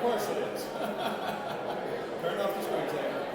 course it is. Turn off the screensaver.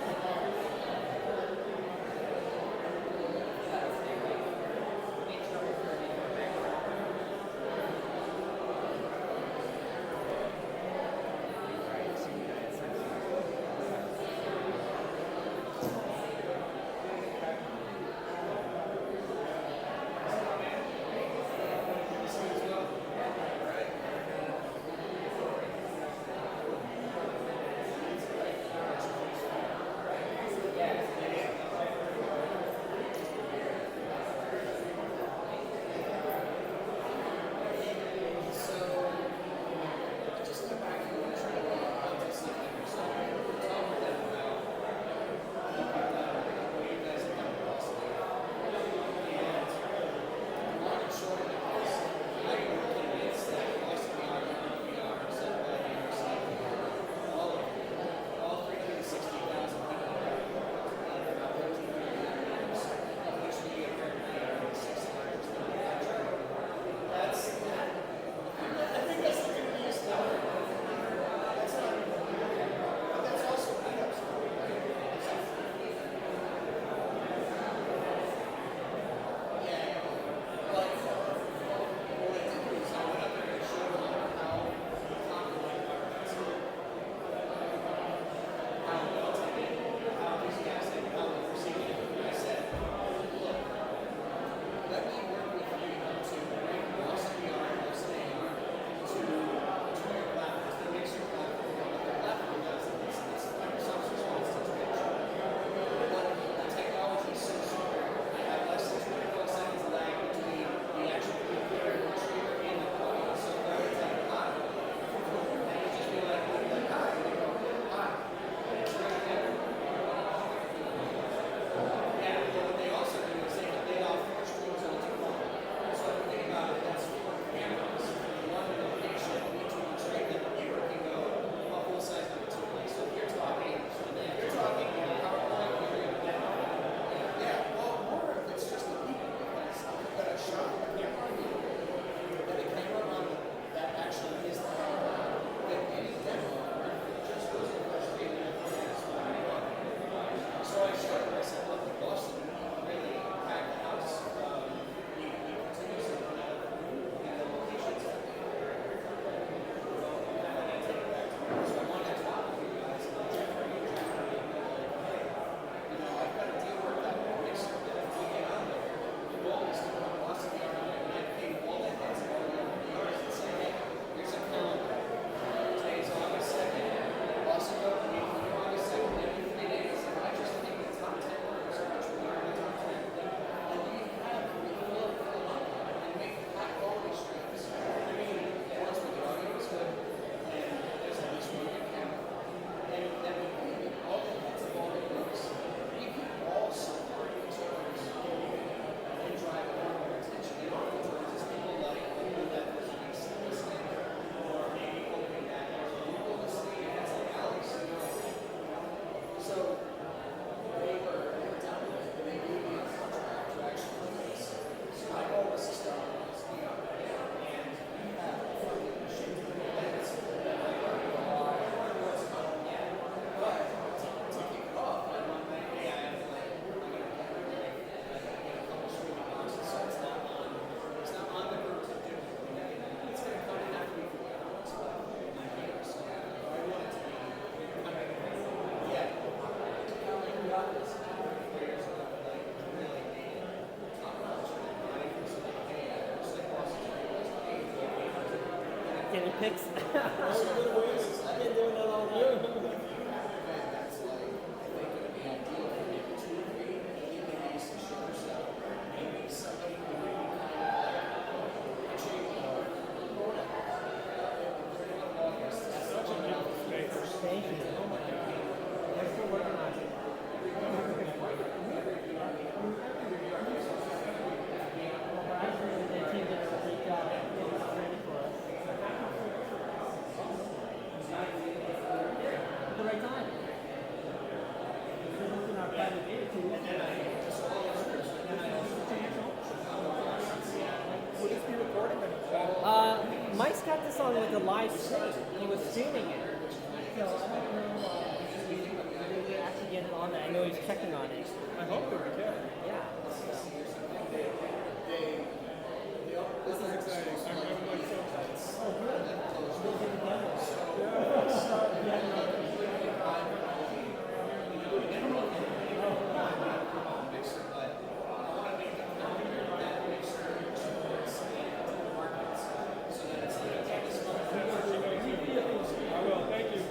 Guinea pigs. I've been doing that all night. Thank you. Oh my God. They're still working on it. Verizon, their team did a great job getting this ready for us. At the right time. This is in our private data too. Would this be recording? Mike's got this on like a live stream. He was streaming it. So I don't know if we actually get it on there. I know he's checking on it. I hope that we can. Yeah. So. This is exciting. I'm like so excited. Oh, good. We'll get the demo. I will. Thank you.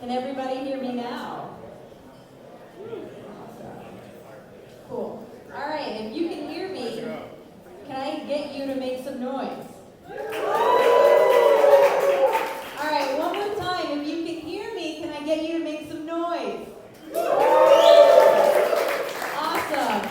Can everybody hear me now? Cool. All right, if you can hear me, can I get you to make some noise? All right, one more time. If you can hear me, can I get you to make some noise? Awesome.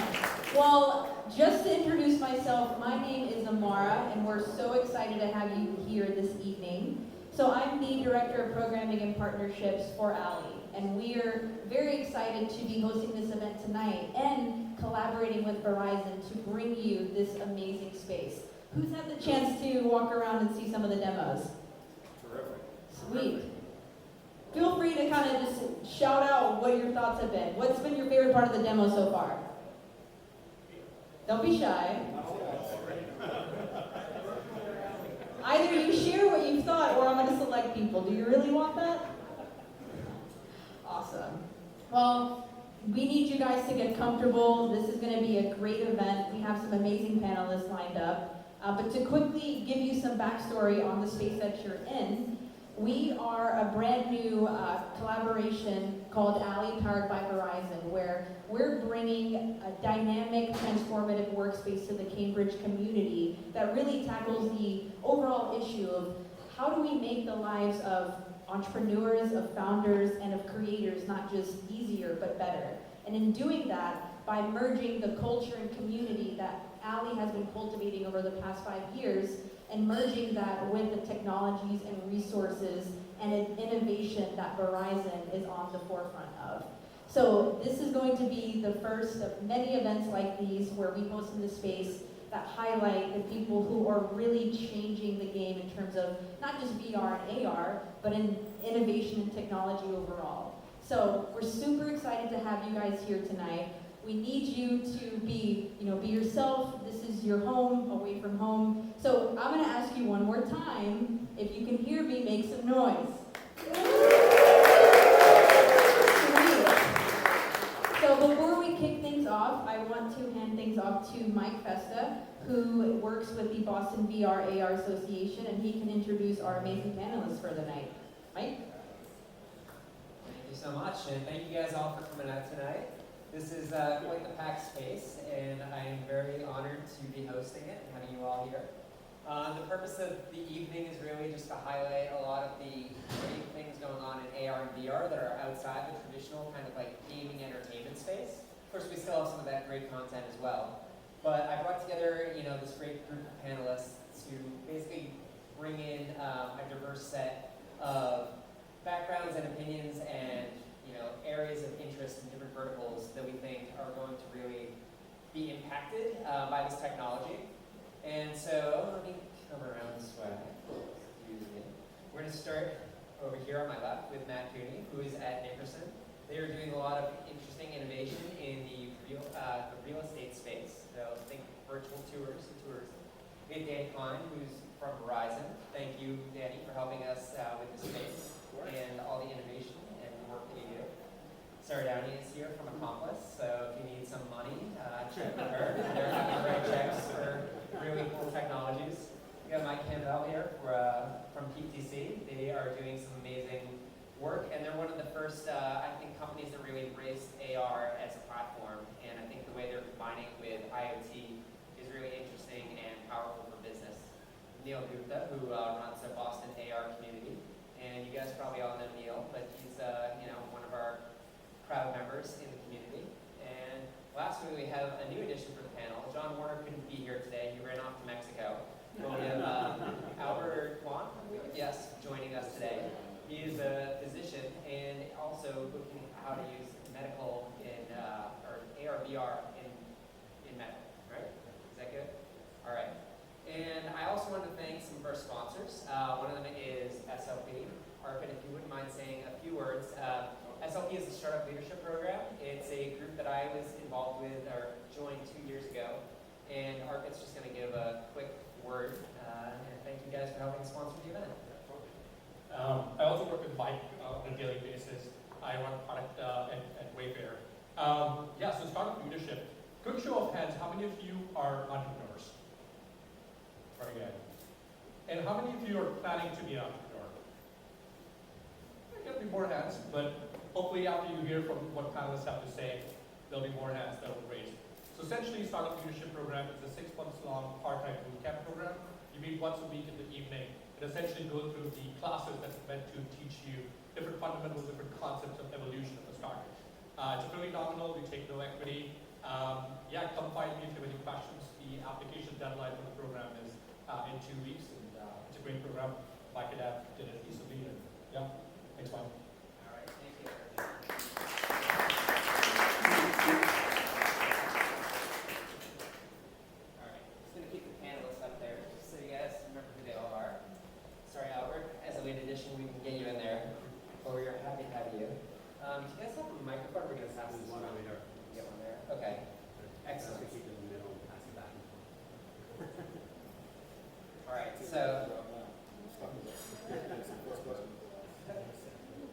Well, just to introduce myself, my name is Amara, and we're so excited to have you here this evening. So I'm the Director of Programming and Partnerships for ALI, and we're very excited to be hosting this event tonight and collaborating with Verizon to bring you this amazing space. Who's had the chance to walk around and see some of the demos? Terrific. Sweet. Feel free to kind of just shout out what your thoughts have been. What's been your favorite part of the demo so far? Don't be shy. Either you share what you thought or I'm going to select people. Do you really want that? Awesome. Well, we need you guys to get comfortable. This is going to be a great event. We have some amazing panelists lined up. But to quickly give you some backstory on the space that you're in, we are a brand new collaboration called ALI powered by Verizon, where we're bringing a dynamic, transformative workspace to the Cambridge community that really tackles the overall issue of how do we make the lives of entrepreneurs, of founders, and of creators not just easier, but better. And in doing that, by merging the culture and community that ALI has been cultivating over the past 5 years, and merging that with the technologies and resources and innovation that Verizon is on the forefront of. So this is going to be the first of many events like these where we host in this space that highlight the people who are really changing the game in terms of not just VR and AR, but in innovation and technology overall. So we're super excited to have you guys here tonight. We need you to be yourself. This is your home, away from home. So I'm going to ask you one more time. If you can hear me, make some noise. So before we kick things off, I want to hand things off to Mike Festa, who works with the Boston VRAR Association, and he can introduce our amazing panelists for the night. Mike? Thank you so much, and thank you guys all for coming out tonight. This is quite the packed space, and I am very honored to be hosting it and having you all here. The purpose of the evening is really just to highlight a lot of the great things going on in AR and VR that are outside the traditional kind of like gaming entertainment space. Of course, we still have some of that great content as well. But I brought together, this great group of panelists to basically bring in a diverse set of backgrounds and opinions and areas of interest in different verticals that we think are going to really be impacted by this technology. And so let me come around this way. start over here on my left with Matt Cooney, who is at Nickerson. They are doing a lot of interesting innovation in the real estate space. So think virtual tours and tourism. We have Danny Klein, who's from Verizon. Thank you, Danny, for helping us with the space and all the innovation and the work that you do. Sarah Downey is here from Accomplice, so if you need some money, check with her. They're having to write checks for really cool technologies. We got Mike Campbell here from PTC. They are doing some amazing work, and they're one of the first, I think, companies that really embraced AR as a platform. And I think the way they're combining it with IoT is really interesting and powerful for business. Neil Gupta, who runs the BostonAR community, and you guys probably all know Neil, but he's one of our proud members in the community. And lastly, we have a new addition for the panel. John Warner couldn't be here today. He ran off to Mexico. But we have Albert Juan, yes, joining us today. He is a physician and also looking at how to use medical or AR/VR in medical, right? Is that good? All right. And I also want to thank some of our sponsors. One of them is SLP. Arpin, if you wouldn't mind saying a few words. SLP is the Startup Leadership Program. It's a group that I was involved with or joined 2 years ago. And Arpin's just going to give a quick word. And thank you guys for helping sponsor the event. I also work with Mike on a daily basis. I run product at Wayfair. So startup leadership. Quick show of hands, how many of you are entrepreneurs? Very good. And how many of you are planning to be an entrepreneur? There'll be more hands, but hopefully after you hear from what panelists have to say, there'll be more hands that will raise. So essentially, Startup Leadership Program is a 6 months long part-time boot camp program. You meet once a week in the evening and essentially go through the classes that's meant to teach you different fundamentals, different concepts of evolution of a startup. It's really nominal. We take no equity. Come find me if you have any questions. The application deadline for the program is in 2 weeks, and it's a great program. Mike and Dad did it recently, and thanks, Mike. All right, thank you. All right, just going to keep the panelists up there just so you guys remember who they all are. Sorry, Albert, as a late addition, we can get you in there. But we're happy to have you. Do you guys have a microphone? We're going to have this one over there. Get one there. Okay. Excellent. Keep it in the middle and pass it back and forth. All right, so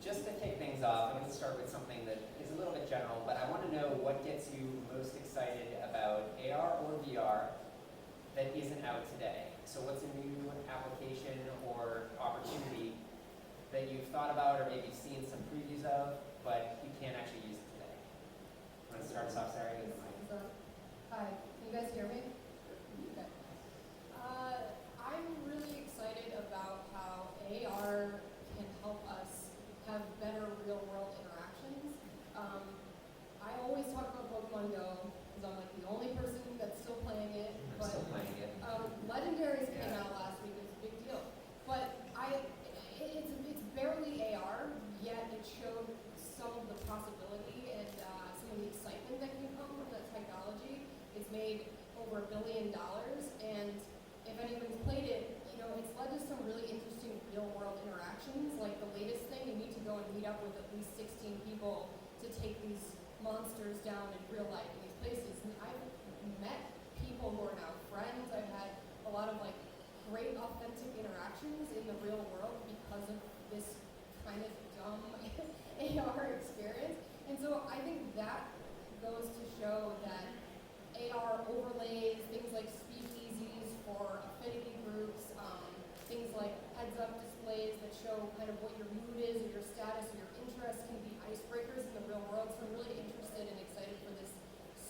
just to kick things off, I'm going to start with something that is a little bit general, but I want to know what gets you most excited about AR or VR that isn't out today. So what's a new application or opportunity that you've thought about or maybe seen some previews of, but you can't actually use it today? Want to start us off, Sarah? Get the mic. Hi, can you guys hear me? Okay. I'm really excited about how AR can help us have better real-world interactions. I always talk about Pokemon Go because I'm like the only person that's still playing it. I'm still playing it. Legendaries came out last week. It's a big deal. But it's barely AR, yet it showed some of the possibility and some of the excitement that can come from that technology. It's made over $1 billion, and if anyone's played it, it's led to some really interesting real-world interactions. Like the latest thing, you need to go and meet up with at least 16 people to take these monsters down in real life in these places. And I've met people who are now friends. I've had a lot of great authentic interactions in the real world because of this kind of dumb AR experience. And so I think that goes to show that AR overlays, things like speakeasies for affinity groups, things like heads-up displays that show kind of what your mood is or your status or your interests can be icebreakers in the real world. So I'm really interested and excited for this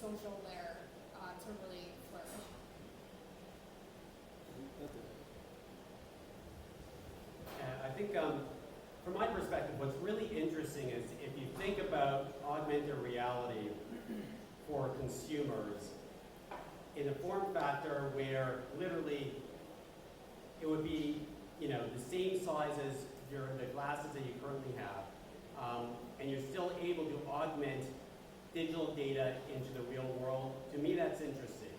social layer to really flourish. I think from my perspective, what's really interesting is if you think about augmented reality for consumers in a form factor where literally it would be, the same size as the glasses that you currently have, and you're still able to augment digital data into the real world. To me, that's interesting.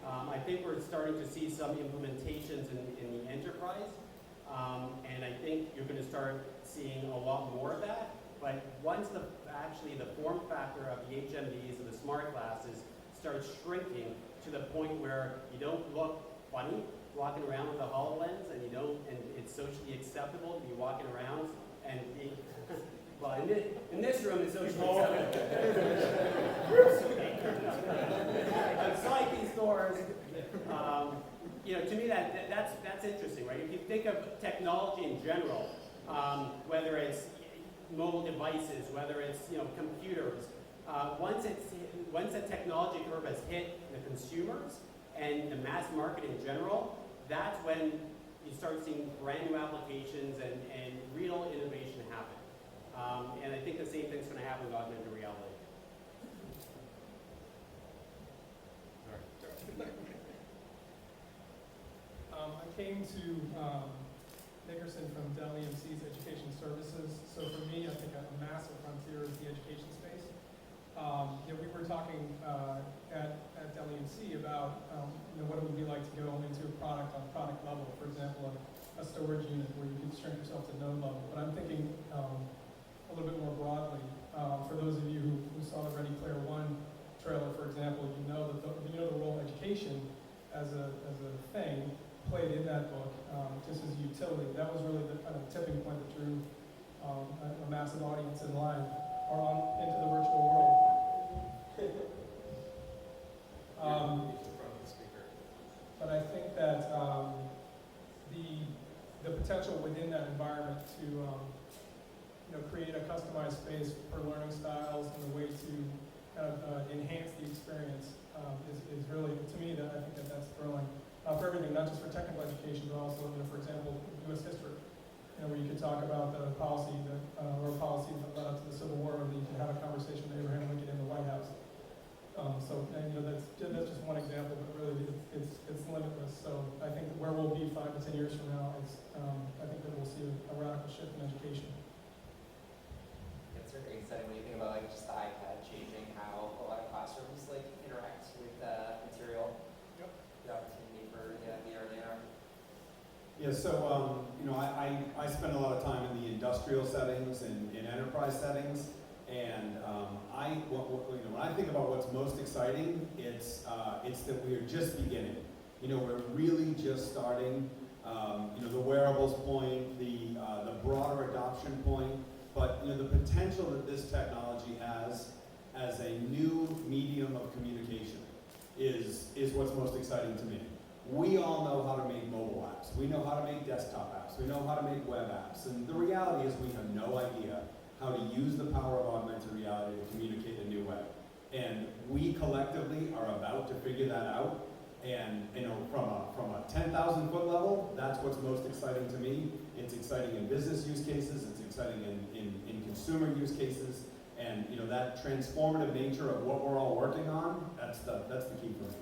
I think we're starting to see some implementations in the enterprise. And I think you're going to start seeing a lot more of that. But once actually the form factor of the HMDs and the smart glasses starts shrinking to the point where you don't look funny walking around with a HoloLens, and it's socially acceptable to be walking around and being, well, in this room it's socially acceptable. Outside these doors, to me that's interesting, right? If you think of technology in general, whether it's mobile devices, whether it's computers, once the technology curve has hit the consumers and the mass market in general, that's when you start seeing brand new applications and real innovation happen. And I think the same thing's going to happen with augmented reality. I came to Nickerson from Downey Education Services. So for me, I think a massive frontier is the education space. We were talking at Downey about what it would be like to go into a product on product level. For example, a storage unit where you could shrink yourself to node level. But I'm thinking a little bit more broadly. For those of you who saw the Ready Player One trailer, for example, you know the role education as a thing played in that book, just as a utility. That was really the kind of tipping point that drew a massive audience in line or into the virtual world. But I think that the potential within that environment to create a customized space for learning styles and a way to kind of enhance the experience is really, to me, I think that's thrilling. For everything, not just for technical education, but also, for example, U.S. history, where you could talk about the policy or policies that led up to the Civil War, and then you can have a conversation with Abraham Lincoln in the White House. That's just one example, but really it's limitless. So I think where we'll be 5 to 10 years from now is, I think that we'll see a radical shift in education. It's very exciting when you think about just the iPad changing how a lot of classrooms interact with material. Yep. The opportunity for VR and AR. Yeah, so I spend a lot of time in the industrial settings and in enterprise settings, and when I think about what's most exciting, it's that we are just beginning. We're really just starting. The wearables point, the broader adoption point, but the potential that this technology has as a new medium of communication is what's most exciting to me. We all know how to make mobile apps. We know how to make desktop apps. We know how to make web apps. And the reality is we have no idea how to use the power of augmented reality to communicate in a new way. And we collectively are about to figure that out. And from a 10,000-foot level, that's what's most exciting to me. It's exciting in business use cases. It's exciting in consumer use cases. And that transformative nature of what we're all working on, that's the key for me.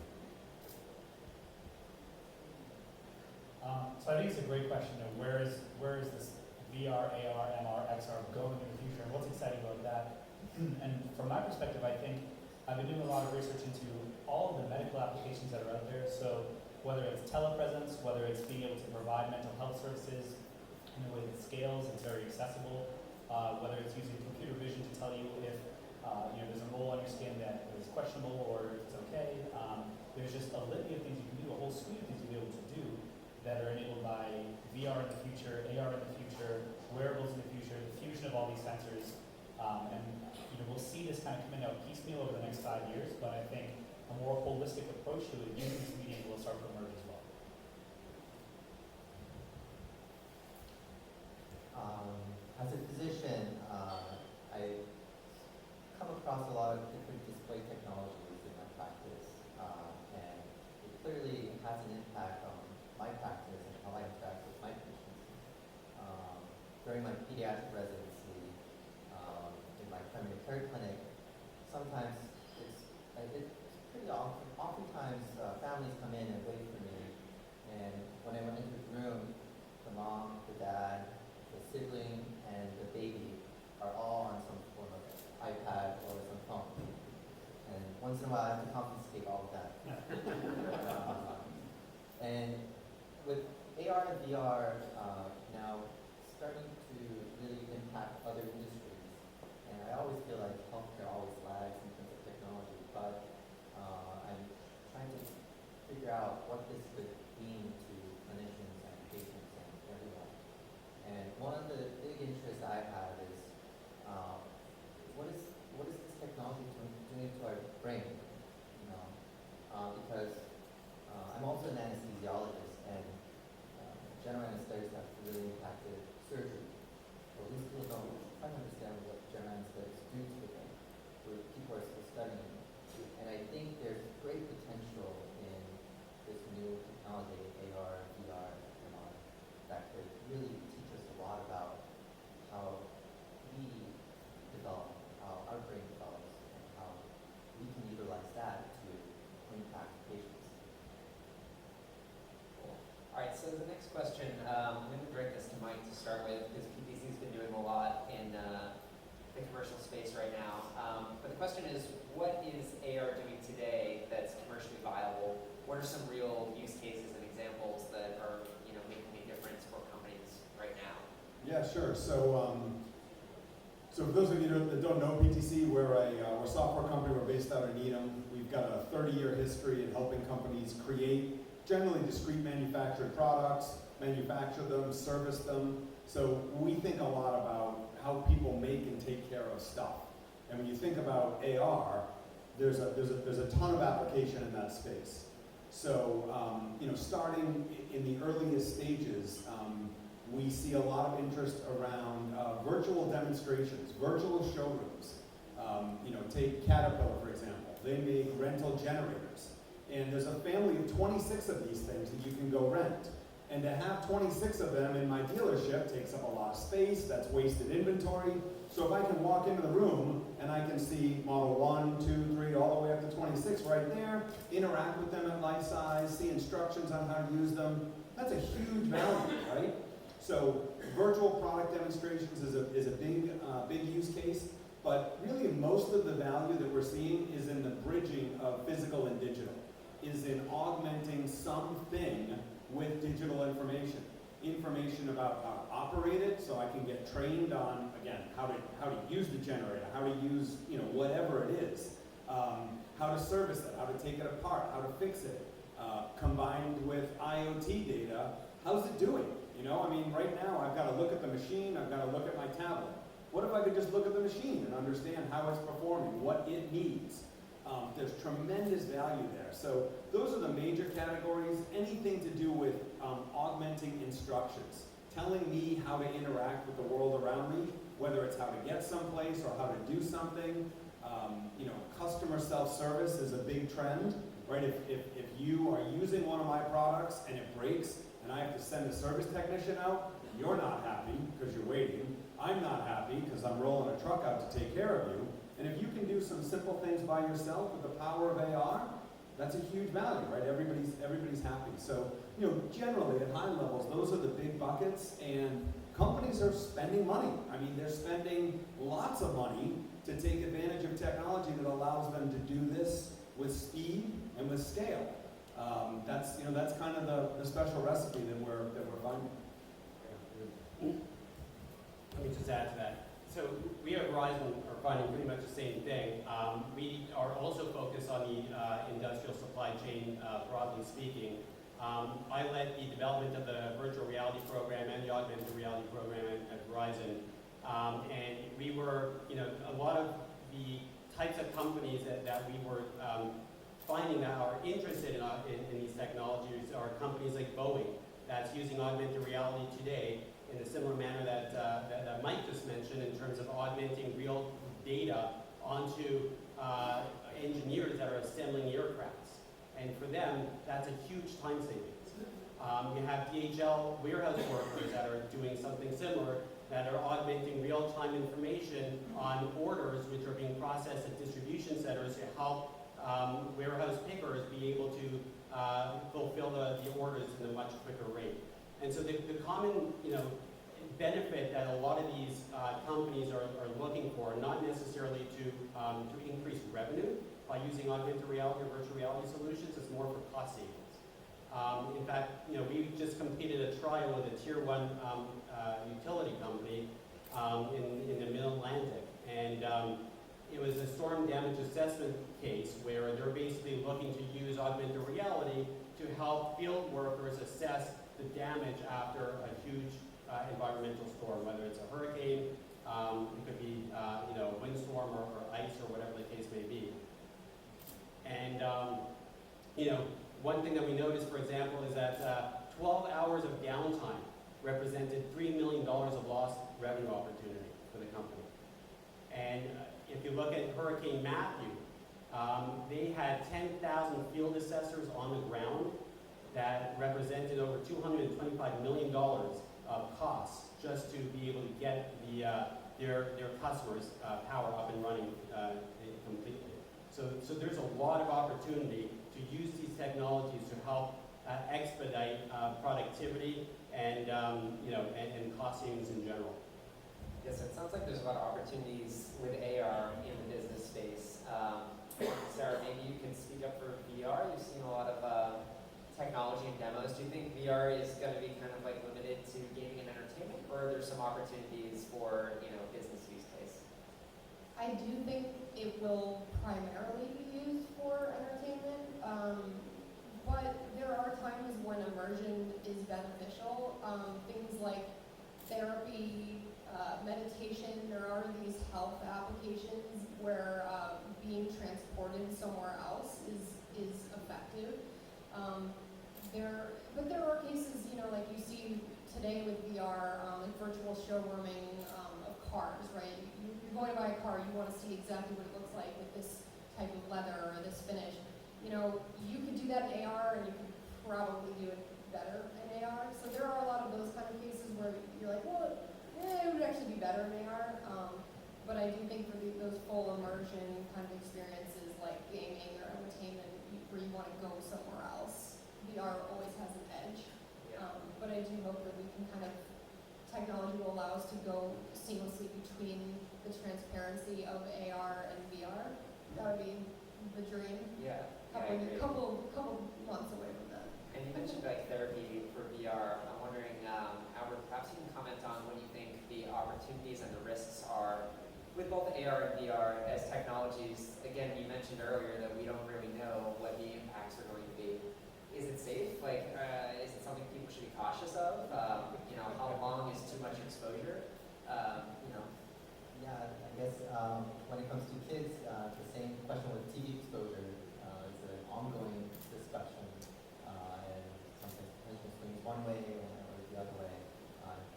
So I think it's a great question of where is this VR, AR, MR, XR going in the future, and what's exciting about that? And from my perspective, I think I've been doing a lot of research into all of the medical applications that are out there. So whether it's telepresence, whether it's being able to provide mental health services in a way that scales, it's very accessible, whether it's using computer vision to tell you if there's a mole on your skin that is questionable or if it's okay. There's just a litany of things you can do, a whole suite of things you'll be able to do that are enabled by VR in the future, AR in the future, wearables in the future, the fusion of all these sensors. And we'll see this kind of coming out piecemeal over the next 5 years, but I think a more holistic approach to it using this medium will start to emerge as well. As a physician, I come across a lot of different display technologies in my practice, and it clearly has an impact on my practice and how I interact with my patients. During my pediatric residency, in my primary care clinic, sometimes it's pretty often. Oftentimes, families come in and wait for me, and when I went into the room, the mom, the dad, the sibling, and the baby are all on some form of iPad or some phone. And once in a while, I have to confiscate all of that. And with AR and VR, now starting to really impact other industries. And I always feel like healthcare always lags in terms of technology, but I'm trying to figure out what this could mean to clinicians and patients and everyone. And one of the big interests I have is what is this technology doing to our brain? You know, because I'm also an anesthesiologist, and general anesthetics have really impacted surgery. But we still don't quite understand what general anesthetics do to the brain. People are still studying it. And I think there's great potential in this new technology, AR, VR, MR, that could really teach us a lot about how we develop, how our brain develops, and how we can utilize that to impact patients. Cool. All right, so the next question, I'm going to direct this to Mike to start with, because PTC's been doing a lot in the commercial space right now. But the question is, what is AR doing today that's commercially viable? What are some real use cases and examples that are, making a difference for companies right now? Yeah, sure. So, so for those of you that don't know PTC, we're a software company. We're based out of Needham. We've got a 30-year history in helping companies create generally discrete manufactured products, manufacture them, service them. So we think a lot about how people make and take care of stuff. And when you think about AR, there's a ton of application in that space. So, starting in the earliest stages, we see a lot of interest around virtual demonstrations, virtual showrooms. Take Caterpillar, for example. They make rental generators. And there's a family of 26 of these things that you can go rent. And to have 26 of them in my dealership takes up a lot of space, that's wasted inventory. So if I can walk into the room and I can see model 1, 2, 3, all the way up to 26 right there, interact with them at life size, see instructions on how to use them, that's a huge value, right? So virtual product demonstrations is a big use case, but really most of the value that we're seeing is in the bridging of physical and digital, is in augmenting something with digital information. Information about how to operate it, so I can get trained on, again, how to use the generator, how to use, whatever it is, how to service it, how to take it apart, how to fix it, combined with IoT data, how's it doing? Right now I've got to look at the machine, I've got to look at my tablet. What if I could just look at the machine and understand how it's performing, what it needs? There's tremendous value there. So those are the major categories. Anything to do with augmenting instructions, telling me how to interact with the world around me, whether it's how to get someplace or how to do something. Customer self-service is a big trend, right? If you are using one of my products and it breaks and I have to send a service technician out, you're not happy because you're waiting. I'm not happy because I'm rolling a truck out to take care of you. And if you can do some simple things by yourself with the power of AR, that's a huge value, right? Everybody's happy. So, generally at high levels, those are the big buckets, and companies are spending money. They're spending lots of money to take advantage of technology that allows them to do this with speed and with scale. That's kind of the special recipe that we're finding. Let me just add to that. So we at Verizon are finding pretty much the same thing. We are also focused on the industrial supply chain, broadly speaking. I led the development of the virtual reality program and the augmented reality program at Verizon. And we were, a lot of the types of companies that we were finding that are interested in these technologies are companies like Boeing, that's using augmented reality today in a similar manner that Mike just mentioned, in terms of augmenting real data onto engineers that are assembling aircrafts. And for them, that's a huge time savings. You have DHL warehouse workers that are doing something similar, that are augmenting real-time information on orders which are being processed at distribution centers to help warehouse pickers be able to fulfill the orders in a much quicker rate. And so the common benefit that a lot of these companies are looking for, not necessarily to increase revenue by using augmented reality or virtual reality solutions, it's more for cost savings. In fact, we just completed a trial with a tier 1 utility company in the Mid-Atlantic. And it was a storm damage assessment case where they're basically looking to use augmented reality to help field workers assess the damage after a huge environmental storm, whether it's a hurricane, it could be a windstorm or ice or whatever the case may be. And one thing that we noticed, for example, is that 12 hours of downtime represented $3 million of lost revenue opportunity for the company. And if you look at Hurricane Matthew, they had 10,000 field assessors on the ground that represented over $225 million of costs just to be able to get their customers' power up and running completely. So there's a lot of opportunity to use these technologies to help expedite productivity and cost savings in general. Yes, it sounds like there's a lot of opportunities with AR in the business space. Sarah, maybe you can speak up for VR. You've seen a lot of technology and demos. Do you think VR is going to be kind of like limited to gaming and entertainment, or are there some opportunities for business use case? I do think it will primarily be used for entertainment, but there are times when immersion is beneficial. Things like therapy, meditation, there are these health applications where being transported somewhere else is effective. But there are cases, like you see today with VR and virtual showrooming of cars, right? You're going to buy a car, you want to see exactly what it looks like with this type of leather or this finish. You could do that in AR and you could probably do it better in AR. So there are a lot of those kind of cases where you're like, well, it would actually be better in AR. But I do think for those full immersion kind of experiences like gaming or entertainment where you want to go somewhere else, VR always has an edge. But I do hope that we can technology will allow us to go seamlessly between the transparency of AR and VR. That would be the dream. Yeah. I agree. Couple months away from that. And you mentioned therapy for VR. I'm wondering, Albert, perhaps you can comment on what you think the opportunities and the risks are with both AR and VR as technologies. Again, you mentioned earlier that we don't really know what the impacts are going to be. Is it safe? Is it something people should be cautious of? How long is too much exposure? Yeah, I guess when it comes to kids, the same question with TV exposure is an ongoing discussion, and sometimes attention swings one way or the other way,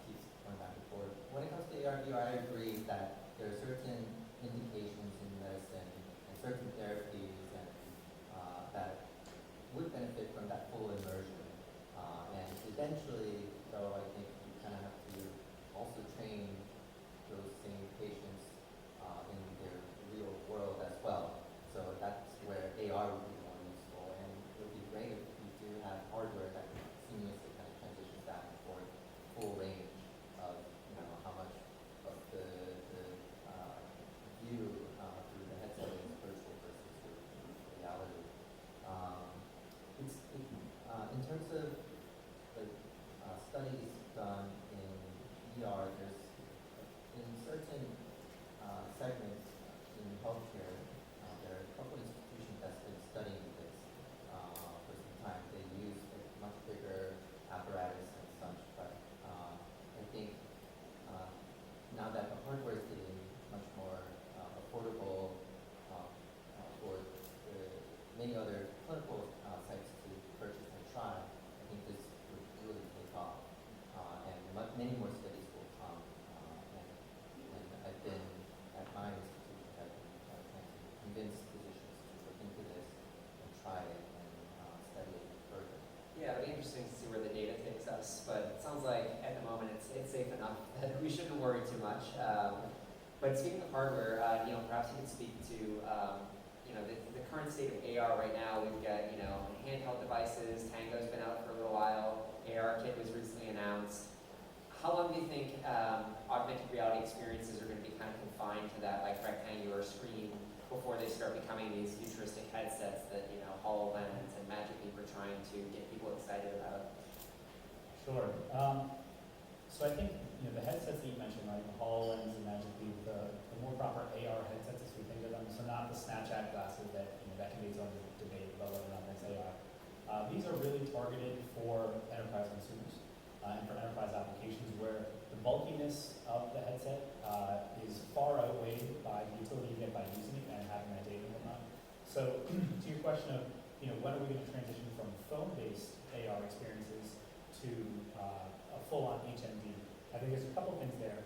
keeps going back and forth. When it comes to AR, VR, I agree that there are certain indications in medicine and certain therapies and that would benefit from that full immersion. And eventually, though, I think you kind of have to also train those same patients in their real world as well. So that's where AR would be more useful. And it would be great if we do have hardware that can seamlessly kind of transition back and forth, full range of how much of the view through the headset is virtual versus reality. In terms of studies done in VR, there's in certain segments in healthcare, there are a couple institutions that's been studying this for some time. They use a much bigger apparatus and such, but I think now that the hardware is getting much more affordable for many other clinical sites to purchase and try, I think this would really take off. And many more studies will come. And I've been at my institute, I've been trying to convince physicians to look into this and try it and study it further. Yeah, it'll be interesting to see where the data takes us, but it sounds like at the moment it's safe enough that we shouldn't worry too much. But speaking of hardware, perhaps you can speak to the current state of AR right now. We've got handheld devices. Tango's been out for a little while. AR Kit was recently announced. How long do you think augmented reality experiences are going to be kind of confined to that rectangular screen before they start becoming these futuristic headsets that, HoloLens and Magic Leap are trying to get people excited about? Sure. So I think, the headsets that you mentioned, right, the HoloLens and Magic Leap, the more proper AR headsets as we think of them, so not the Snapchat glasses that, that can be its own debate about whether or not that's AR. These are really targeted for enterprise consumers and for enterprise applications where the bulkiness of the headset is far outweighed by the utility you get by using it and having that data and whatnot. So to your question of, when are we going to transition from phone-based AR experiences to a full-on HMD? I think there's a couple things there.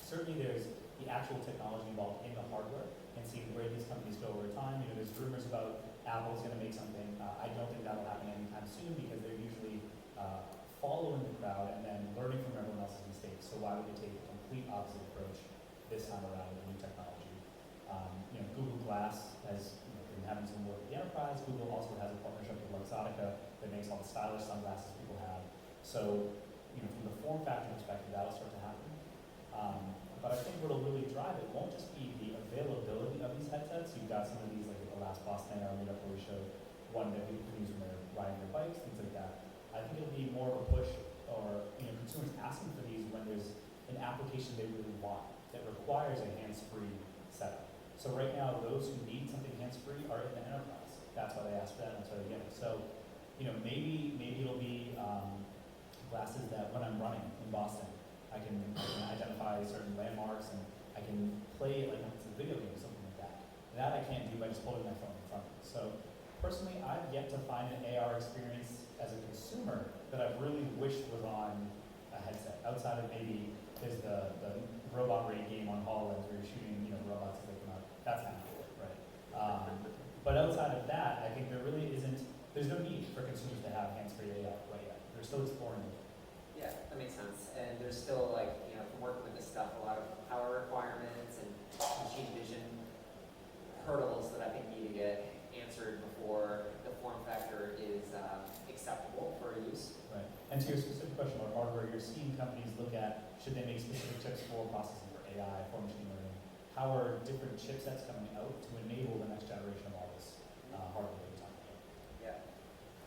Certainly there's the actual technology involved in the hardware and seeing where these companies go over time. There's rumors about Apple's going to make something. I don't think that'll happen anytime soon because they're usually following the crowd and then learning from everyone else's mistakes. So why would they take a complete opposite approach this time around with new technology? Google Glass has been having some work with the enterprise. Google also has a partnership with Luxottica that makes all the stylish sunglasses people have. So, from the form factor perspective, that'll start to happen. But I think what'll really drive it won't just be the availability of these headsets. You've got some of these, like the last BostonAR meetup where we showed one that people can use when they're riding their bikes, things like that. I think it'll be more of a push, or consumers asking for these when there's an application they really want that requires a hands-free setup. So right now, those who need something hands-free are in the enterprise. That's why they ask for that, and that's why they get it. So, maybe it'll be glasses that when I'm running in Boston, I can identify certain landmarks and I can play it like it's a video game or something like that. That I can't do by just holding my phone in front of me. So personally, I've yet to find an AR experience as a consumer that I really wished was on a headset. Outside of maybe there's the robot raid game on HoloLens where you're shooting robots as they come out. That's kind of cool, right? But outside of that, I think there's no need for consumers to have hands-free AR right yet. They're still exploring it. Yeah, that makes sense. And there's still from working with this stuff, a lot of power requirements and machine vision hurdles that I think need to get answered before the form factor is acceptable for use. Right. And to your specific question about hardware, you're seeing companies look at should they make specific chips for processing, for AI, for machine learning. How are different chipsets coming out to enable the next generation of all this hardware that we're talking about? Yeah.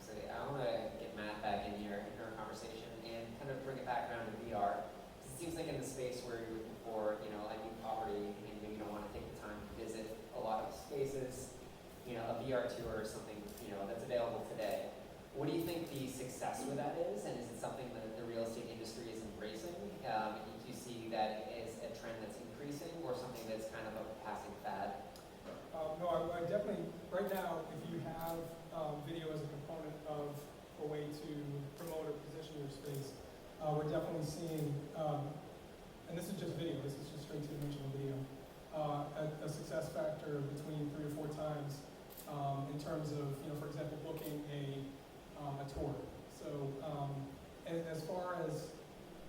So I want to get Matt back in here in our conversation and kind of bring it back around to VR. It seems like in the space where you're looking for, a new property and maybe you don't want to take the time to visit a lot of spaces, a VR tour or something, that's available today. What do you think the success with that is? And is it something that the real estate industry is embracing? Do you see that as a trend that's increasing or something that's kind of a passing fad? No, I definitely, right now, if you have video as a component of a way to promote or position your space, we're definitely seeing, and this is just video, this is just straight two-dimensional video, a success factor between 3 or 4 times in terms of, for example, booking a tour. So, and as far as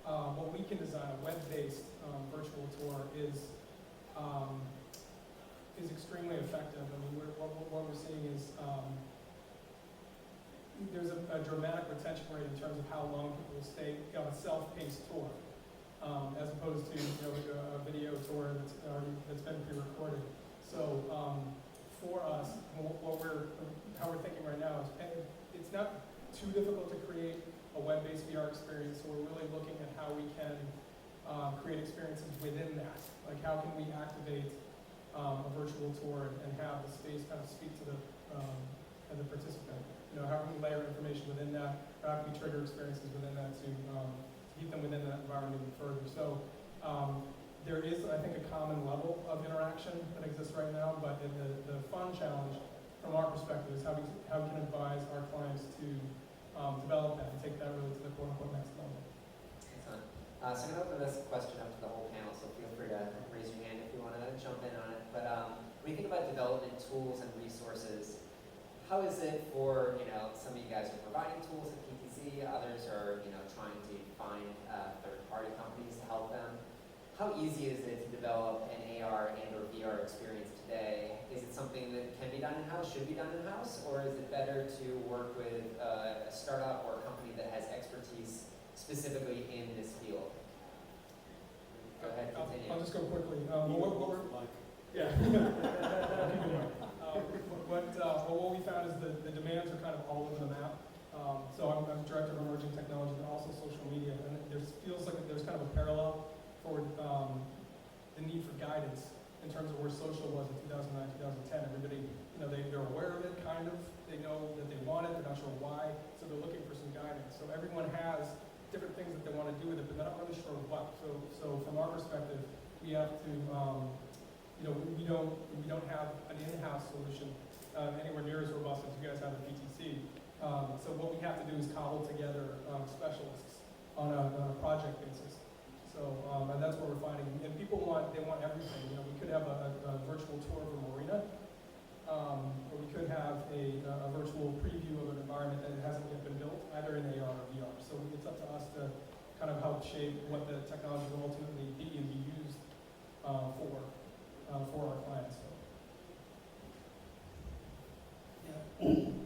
what we can design, a web-based virtual tour is extremely effective. I mean, what we're seeing is there's a dramatic retention rate in terms of how long people will stay on a self-paced tour, as opposed to a video tour that's been pre-recorded. So for us, how we're thinking right now is it's not too difficult to create a web-based VR experience. So we're really looking at how we can create experiences within that. Like how can we activate a virtual tour and have the space kind of speak to the participant. How can we layer information within that? Or how can we trigger experiences within that to keep them within that environment even further? So there is, I think, a common level of interaction that exists right now, but the fun challenge from our perspective is how we can advise our clients to develop that and take that really to the quote-unquote next level. Excellent. So I'm going to open this question up to the whole panel, so feel free to raise your hand if you want to jump in on it. But when you think about development tools and resources, how is it for, some of you guys are providing tools at PTC, others are, trying to find third-party companies to help them. How easy is it to develop an AR and or VR experience today? Is it something that can be done in-house, should be done in-house, or is it better to work with a startup or a company that has expertise specifically in this field? Go ahead, continue. I'll just go quickly. What we're like. Yeah. parallel for the need for guidance in terms of where social was in 2009, 2010. Everybody, they're aware of it, kind of. They know that they want it, they're not sure why, so they're looking for some guidance. So everyone has different things that they want to do with it, but they're not really sure what. So from our perspective, we have to, we don't have an in-house solution anywhere near as robust as you guys have at PTC. So what we have to do is cobble together specialists on a project basis. So, and that's what we're finding. And people want everything. We could have a virtual tour of a marina, or we could have a virtual preview of an environment that hasn't yet been built, either in AR or VR. So it's up to us to kind of help shape what the technology will ultimately be and be used for our clients. So.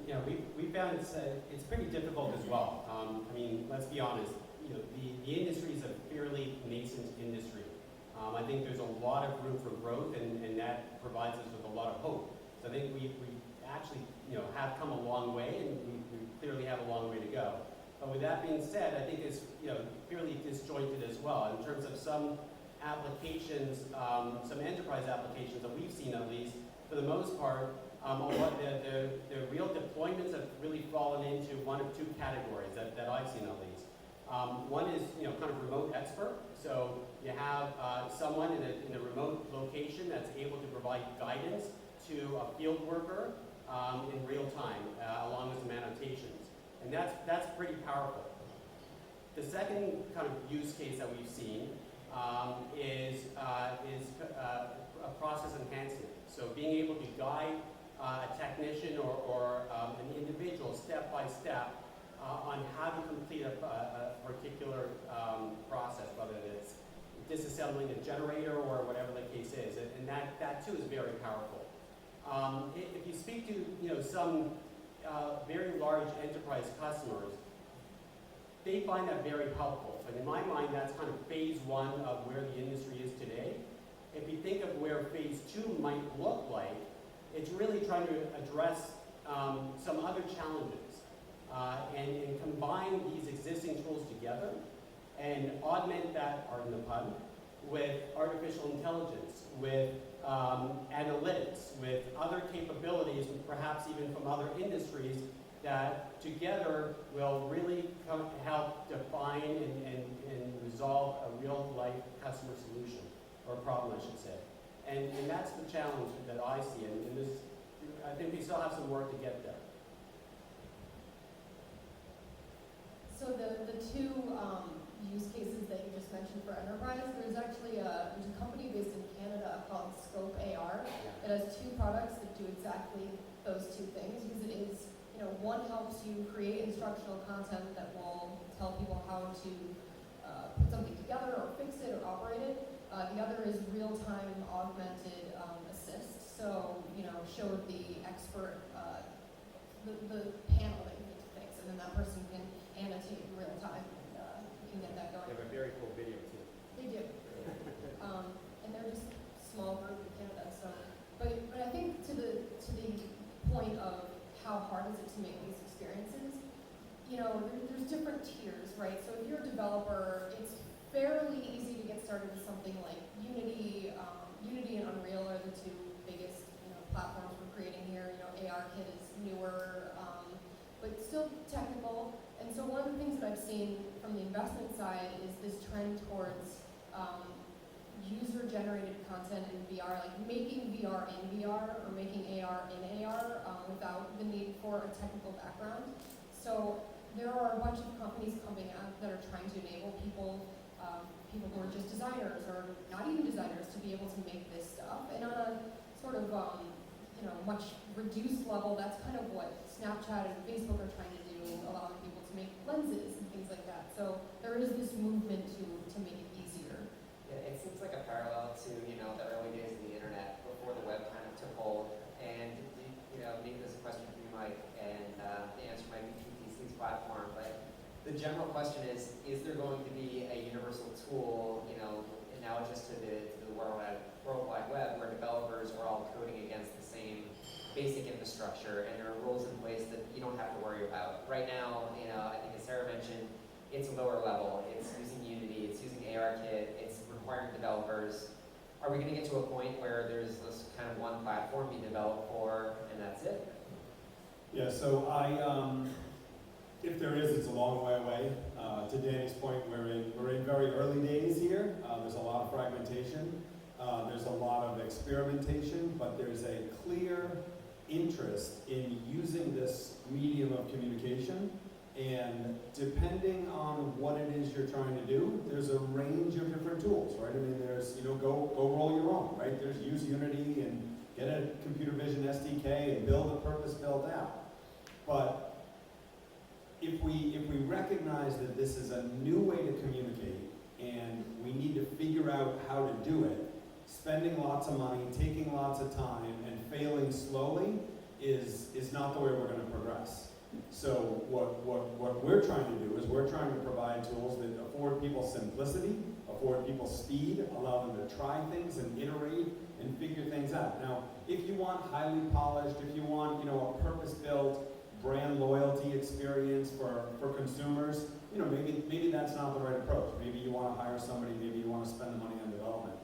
Yeah, we found it's pretty difficult as well. I mean, let's be honest. The industry is a fairly nascent industry. I think there's a lot of room for growth, and that provides us with a lot of hope. So I think we actually, have come a long way, and we clearly have a long way to go. But with that being said, I think it's, fairly disjointed as well in terms of some applications, some enterprise applications that we've seen at least. For the most part, the real deployments have really fallen into one of two categories that I've seen at least. One is, kind of remote expert. So you have someone in a remote location that's able to provide guidance to a field worker in real time, along with some annotations. And that's pretty powerful. The second kind of use case that we've seen is a process enhancement. So being able to guide a technician or an individual step by step on how to complete a particular process, whether it's disassembling a generator or whatever the case is, and that too is very powerful. If you speak to some very large enterprise customers, they find that very helpful. And in my mind, that's kind of phase one of where the industry is today. If you think of where phase two might look like, it's really trying to address some other challenges and combine these existing tools together and augment that, pardon the pun, with artificial intelligence, with analytics, with other capabilities, perhaps even from other industries, that together will really help define and resolve a real-life customer solution, or problem, I should say. And that's the challenge that I see, and this, I think we still have some work to get there. So the two use cases that you just mentioned for enterprise, there's actually there's a company based in Canada called Scope AR that has two products that do exactly those two things, because it is, one helps you create instructional content that will tell people how to put something together or fix it or operate it. The other is real-time augmented assist. So, show the expert the panel that you need to fix, and then that person can annotate in real time, and you can get that going. They have a very cool video too. They do. And they're just a small group in Canada. So, but I think to the point of how hard is it to make these experiences, there's different tiers, right? So if you're a developer, it's fairly easy to get started with something like Unity. Unity and Unreal are the two biggest platforms we're creating here. ARKit is newer, but still technical. And so one of the things that I've seen from the investment side is this trend towards user-generated content in VR, like making VR in VR or making AR in AR without the need for a technical background. So there are a bunch of companies coming out that are trying to enable people who are just designers or not even designers to be able to make this stuff. And on a sort of much reduced level, that's kind of what Snapchat and Facebook are trying to do, allowing people to make lenses and things like that. So there is this movement to make it easier. Yeah, it seems like a parallel to, the early days of the internet before the web kind of took hold. And, maybe there's a question for you, Mike, and the answer might be PTC's platform, but the general question is there going to be a universal tool, analogous to the World Wide Web, where developers are all coding against the same basic infrastructure, and there are rules in place that you don't have to worry about. Right now, I think as Sarah mentioned, it's lower level. It's using Unity, it's using ARKit, are we going to get to a point where there's this kind of one platform you develop for and that's it? Yeah, so if there is, it's a long way away. To Danny's point, we're in very early days here. There's a lot of fragmentation. There's a lot of experimentation, but there's a clear interest in using this medium of communication. And depending on what it is you're trying to do, there's a range of different tools, right? I mean, there's, go roll your own, right? There's use Unity and get a computer vision SDK and build a purpose-built app. But if we recognize that this is a new way to communicate and we need to figure out how to do it, spending lots of money, taking lots of time, and failing slowly is not the way we're going to progress. So what we're trying to do is we're trying to provide tools that afford people simplicity, afford people speed, allow them to try things and iterate and figure things out. Now, if you want highly polished, if you want a purpose-built brand loyalty experience for consumers, maybe that's not the right approach. Maybe you want to hire somebody, maybe you want to spend the money on development.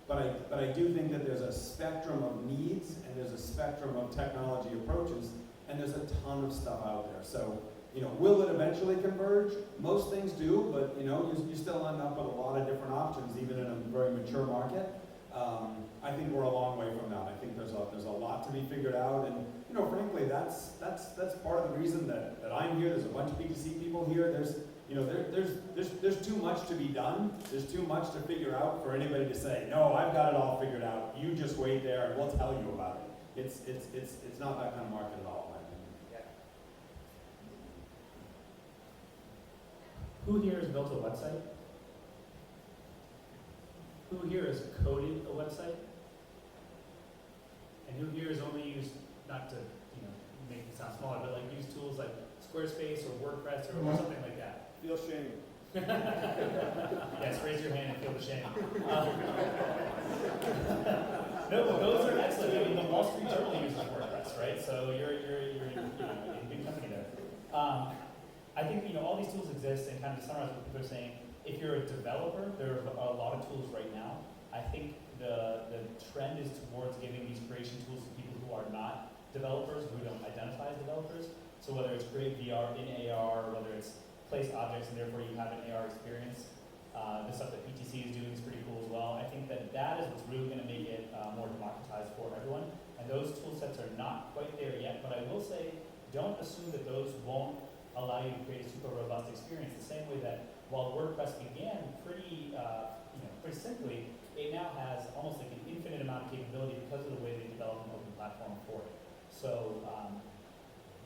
But I do think that there's a spectrum of needs and there's a spectrum of technology approaches, and there's a ton of stuff out there. So, will it eventually converge? Most things do, but you still end up with a lot of different options, even in a very mature market. I think we're a long way from that. I think there's a lot to be figured out, and frankly, that's part of the reason that I'm here. There's a bunch of PTC people here. There's too much to be done. There's too much to figure out for anybody to say, no, I've got it all figured out. You just wait there, and we'll tell you about it. It's not that kind of market at all, in my opinion. Yeah. Who here has built a website? Who here has coded a website? And who here has only used, not to make it sound smaller, but use tools like Squarespace or WordPress or something like that? Feel shame. Yes, raise your hand and feel the shame. No, but those are excellent. I mean, the Wall Street Journal uses WordPress, right? So you're in big company there. I think all these tools exist, and kind of to summarize what people are saying, if you're a developer, there are a lot of tools right now. I think the trend is towards giving these creation tools to people who are not developers, who don't identify as developers. So whether it's create VR in AR, or whether it's place objects and therefore you have an AR experience, the stuff that PTC is doing is pretty cool as well. I think that is what's really going to make it more democratized for everyone. And those tool sets are not quite there yet, but I will say, don't assume that those won't allow you to create a super robust experience. The same way that while WordPress began pretty simply, it now has almost like an infinite amount of capability because of the way they develop an open platform for it. So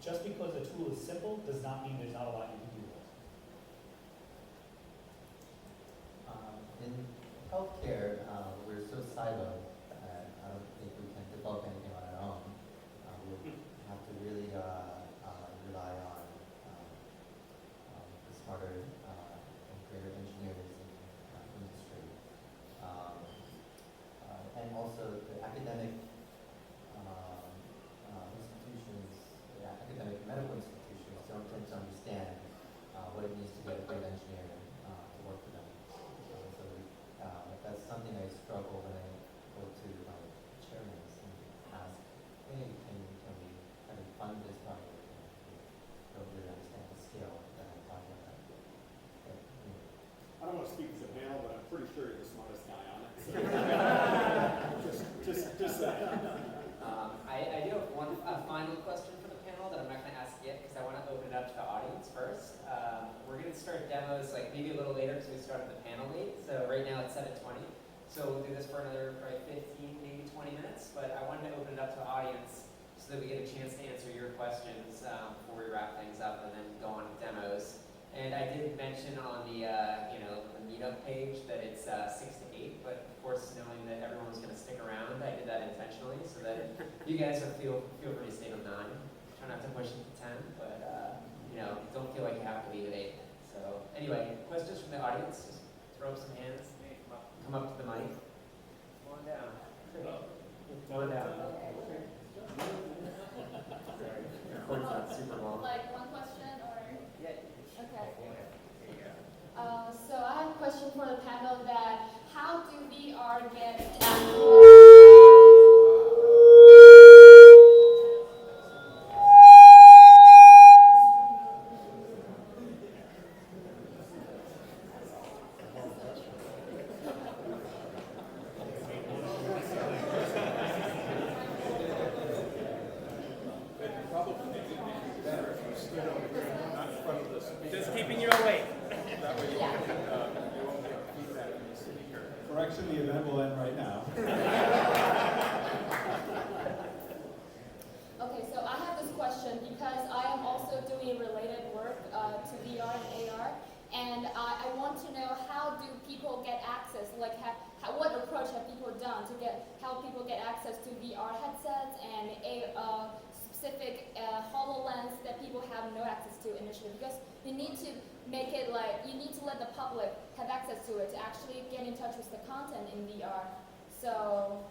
just because a tool is simple does not mean there's not a lot you can do with it. In healthcare, we're so siloed that I don't think we can develop anything on our own. We'll have to really rely on the smarter and greater engineers in industry. And also the academic institutions, the academic medical institutions don't tend to understand what it means to get a good engineer to work for them. That's something I struggle when I go to my chairmen and ask, hey, can we kind of fund this project? I don't really understand the scale that I'm talking about. But, I don't want to speak as a panel, but I'm pretty sure you're the smartest guy on it. So just saying. I do have a final question for the panel that I'm not going to ask yet because I want to open it up to the audience first. We're going to start demos maybe a little later because we started the panel late. So right now it's 7:20. So we'll do this for another probably 15, maybe 20 minutes. But I wanted to open it up to the audience so that we get a chance to answer your questions before we wrap things up and then go on to demos. And I did mention on the the meetup page that it's 6 to 8, but of course knowing that everyone was going to stick around, I did that intentionally so that you guys feel free to stay till 9. Try not to push it to 10, but don't feel like you have to leave at 8. So anyway, questions from the audience? Just throw up some hands. Come up to the mic. Come on down. Come on down. Record's not super long. Like one question or? Yeah. Okay. So I have a question for the panel that how do VR get Just keeping you awake. Correction, the event will end right now. Okay, so I have this question because I am also doing related work to VR and AR, and I want to know how do people get access, like what approach have people done to how people get access to VR headsets and specific HoloLens that people have no access to initially, because you need to make it you need to let the public have access to it to actually get in touch with the content in VR. So,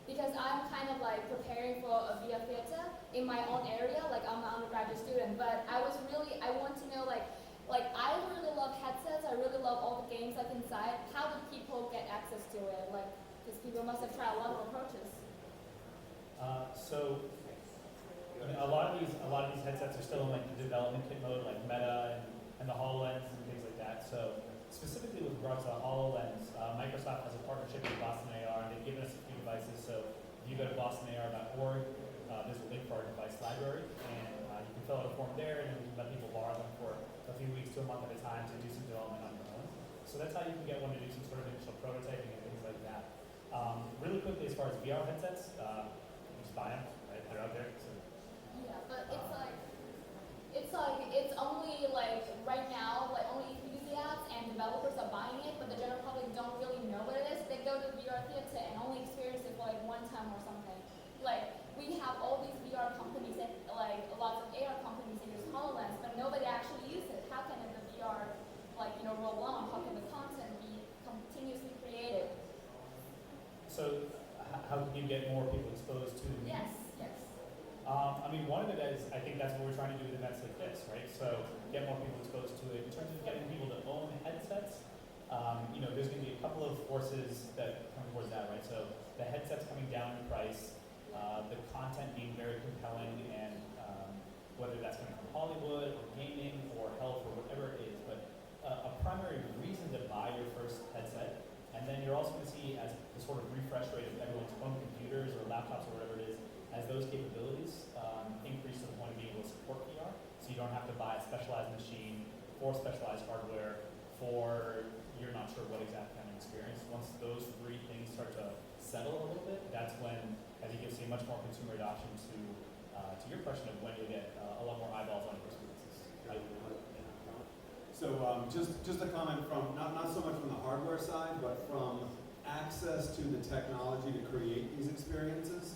because I'm kind of preparing for a VR theater in my own area, I'm an undergraduate student, but I want to know I really love headsets, I really love all the games inside. How do people get access to it? Because people must have tried a lot of approaches. So I mean, a lot of these headsets are still in the development kit mode, like Meta and the HoloLens and things like that. So specifically with regards to the HoloLens, Microsoft has a partnership with BostonAR, and they've given us a few devices. So if you go to bostonar.org, there's a link for our device library, and you can fill out a form there, and then we can let people borrow them for a few weeks to a month at a time to do some development on your own. So that's how you can get one to do some sort of initial prototyping and things like that. Really quickly, as far as VR headsets, you just buy them, right? They're out there. So, Yeah, but it's only right now, only enthusiasts and developers are buying it, but the general public don't really know what it is. They go to VR theater and only experience it for one time or something. We have all these VR companies and lots of AR companies that use HoloLens, but nobody actually uses it. How can the VR roll on? How can the content be continuously created? so how can you get more people exposed to the medium? Yes. I mean, one of it is, I think that's what we're trying to do with events like this, right? So get more people exposed to it. In terms of getting people to own headsets, there's going to be a couple of forces that come towards that, right? So the headsets coming down in price, the content being very compelling, and whether that's coming from Hollywood or gaming or health or whatever it is, but a primary reason to buy your first headset. And then you're also going to see, as the sort of refresh rate of everyone's home computers or laptops or whatever it is, as those capabilities increase to the point of being able to support VR, so you don't have to buy a specialized machine or specialized hardware for you're not sure what exact kind of experience. Once those three things start to settle a little bit, that's when I think you'll see much more consumer adoption to your question of when you'll get a lot more eyeballs on your experiences. So just a comment from, not so much from the hardware side, but from access to the technology to create these experiences.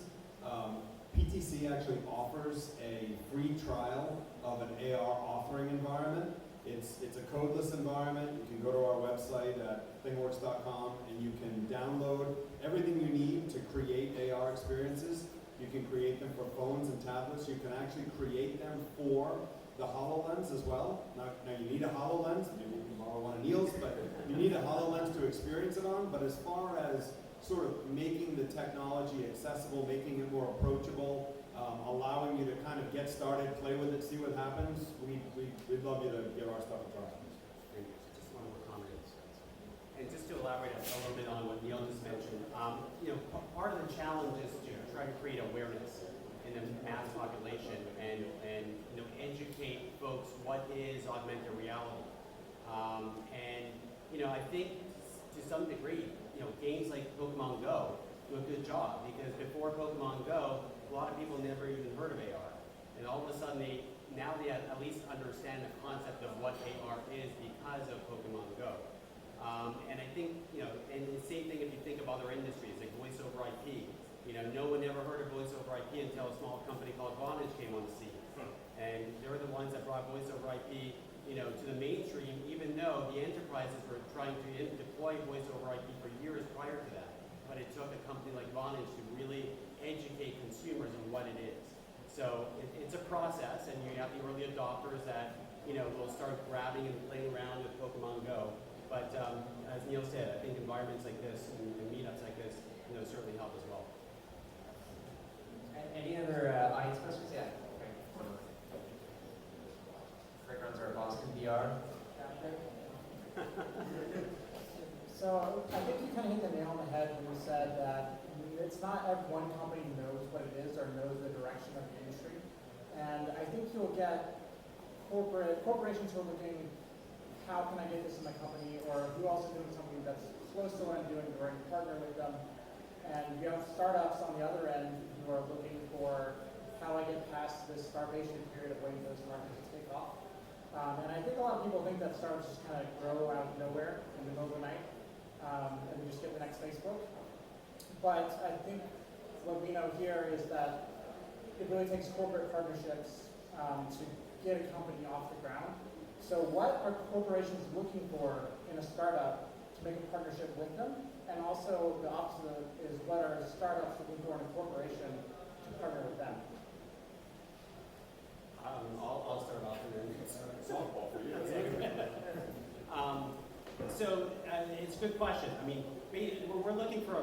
PTC actually offers a free trial of an AR authoring environment. It's a codeless environment. You can go to our website at thingworks.com and you can download everything you need to create AR experiences. You can create them for phones and tablets. You can actually create them for the HoloLens as well. Now you need a HoloLens. Maybe you can borrow one of Neil's, but you need a HoloLens to experience it on. But as far as sort of making the technology accessible, making it more approachable, allowing you to kind of get started, play with it, see what happens, we'd love you to give our stuff a try. Just one more comment. And just to elaborate a little bit on what Neil just mentioned, part of the challenge is to try to create awareness in the mass population and educate folks what is augmented reality. I think to some degree, games like Pokemon Go do a good job, because before Pokemon Go, a lot of people never even heard of AR. And all of a sudden they at least understand the concept of what AR is because of Pokemon Go. And I think, and the same thing if you think of other industries, like voice over IP. No one ever heard of voice over IP until a small company called Vonage came on the scene. And they were the ones that brought voice over IP, to the mainstream, even though the enterprises were trying to deploy voice over IP for years prior to that. But it took a company like Vonage to really educate consumers on what it is. So it's a process, and you have the early adopters that will start grabbing and playing around with Pokemon Go. But as Neil said, I think environments like this and meetups like this, certainly help as well. Any other audience questions? Yeah. Okay. Craig runs our Boston VR chapter. So I think you kind of hit the nail on the head when you said that it's not every one company knows what it is or knows the direction of the industry. And I think you'll get corporations who are looking, how can I get this in my company, or who else is doing something that's close to what I'm doing, or I can partner with them. And you have startups on the other end who are looking for how I get past this starvation period of waiting for this market to take off. And I think a lot of people think that startups just kind of grow out of nowhere in the middle of the night, and we just get the next Facebook. But I think what we know here is that it really takes corporate partnerships to get a company off the ground. So what are corporations looking for in a startup to make a partnership with them? And also the opposite is what are startups looking for in a corporation to partner with them? I'll start off and then softball for you. So it's a good question. I mean, we're looking for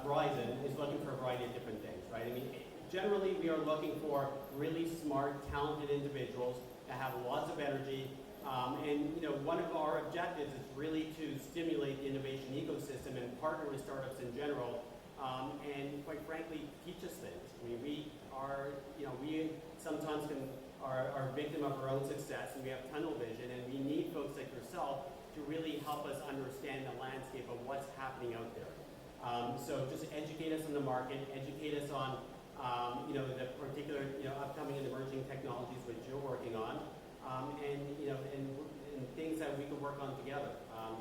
Verizon is looking for a variety of different things, right? I mean, generally we are looking for really smart, talented individuals that have lots of energy. And one of our objectives is really to stimulate the innovation ecosystem and partner with startups in general, and quite frankly, teach us things. I mean, we sometimes are victim of our own success, and we have tunnel vision, and we need folks like yourself to really help us understand the landscape of what's happening out there. So just educate us on the market, educate us on the particular upcoming and emerging technologies which you're working on. And things that we could work on together,